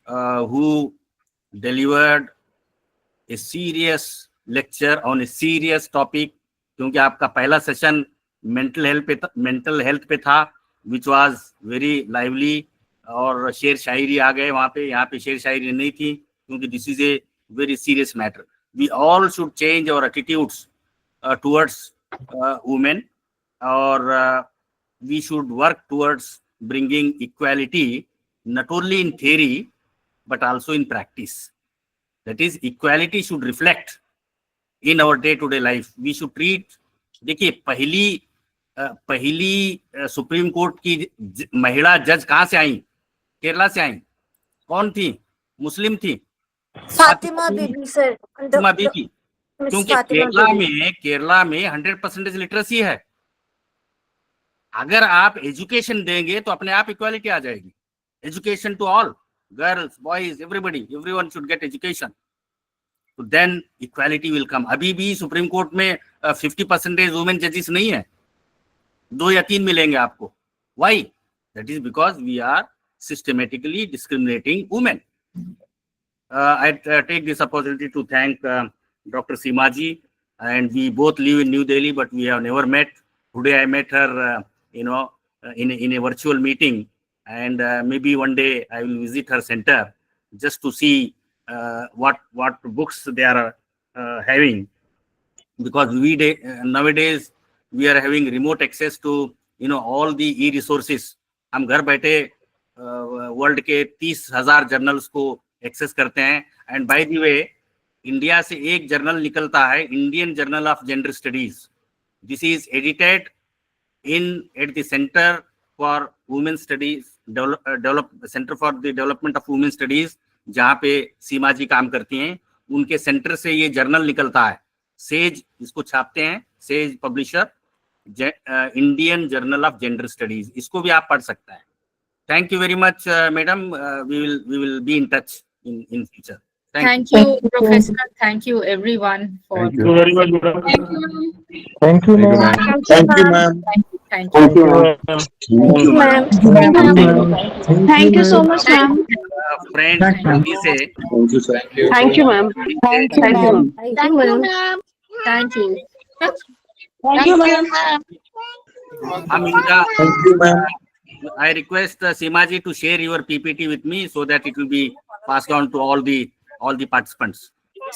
[SPEAKER 1] who delivered a serious lecture on a serious topic, क्योंकि आपका पहला session mental health पे था, which was very lively, और शेर शायरी आ गए वहाँ पे, यहाँ पे शेर शायरी नहीं थी, क्योंकि this is a very serious matter. We all should change our attitudes towards women, or we should work towards bringing equality, not only in theory but also in practice. That is, equality should reflect in our day-to-day life. We should treat, देखिए, पहली supreme court की महिला जज कहाँ से आई? केरला से आई। कौन थी? मुस्लिम थी,
[SPEAKER 8] फातिमा बीबी सर।
[SPEAKER 1] फातिमा बीबी, क्योंकि केरला में 100% लिटरेसी है। अगर आप एजुकेशन देंगे तो अपने आप इक्वालिटी आ जाएगी। Education to all, girls, boys, everybody, everyone should get education, तो देन इक्वालिटी विल कम। अभी भी सुप्रीम कोर्ट में 50% वुमेन जजेस नहीं है, 2 या 3 मिलेंगे आपको। Why? That is because we are systematically discriminating women. I take this opportunity to thank Dr. Seema ji, and we both live in New Delhi, but we have never met. Today I met her, in a virtual meeting, and maybe one day I will visit her center just to see what books they are having, because nowadays we are having remote access to all the e-resources. हम घर बैठे world के 30,000 journals को access करते हैं. And by the way, India से एक journal निकलता है, Indian Journal of Gender studies. This is edited at the Center for Women Studies, Center for the Development of Women Studies, जहाँ पे सीमा जी काम करती हैं. उनके सेंटर से ये जर्नल निकलता है. सेज इसको छापते हैं, Sage publisher, Indian Journal of Gender Studies. इसको भी आप पढ़ सकते हैं. Thank you very much madam. We will be in touch in future.
[SPEAKER 3] Thank you, Professor. Thank you, everyone.
[SPEAKER 9] Thank you very much, madam.
[SPEAKER 3] Thank you.
[SPEAKER 9] Thank you, ma'am. Thank you, ma'am.
[SPEAKER 3] Thank you.
[SPEAKER 9] Thank you, ma'am.
[SPEAKER 8] Thank you, ma'am.
[SPEAKER 2] Thank you so much, ma'am.
[SPEAKER 1] Friend जल्दी से.
[SPEAKER 9] Thank you, sir.
[SPEAKER 8] Thank you, ma'am. Thank you, ma'am. Thank you, ma'am.
[SPEAKER 3] Thank you.
[SPEAKER 2] Thank you, ma'am.
[SPEAKER 1] हम इनका
[SPEAKER 9] Thank you, ma'am.
[SPEAKER 1] I request Seema ji to share your PPT with me so that it will be passed on to all the participants.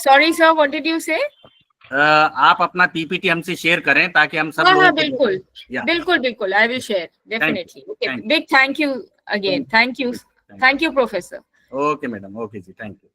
[SPEAKER 3] Sorry, sir. What did you say?
[SPEAKER 1] आप अपना PPT हमसे share करें ताकि हम सब
[SPEAKER 3] हाँ,
[SPEAKER 1] लोग
[SPEAKER 3] बिल्कुल.
[SPEAKER 1] Yeah.
[SPEAKER 3] बिल्कुल. I will share. Definitely. Okay.
[SPEAKER 1] Thank you.
[SPEAKER 3] Big thank you again. Thank you. Thank you, Professor.
[SPEAKER 1] Okay, madam. Okay ji. Thank you.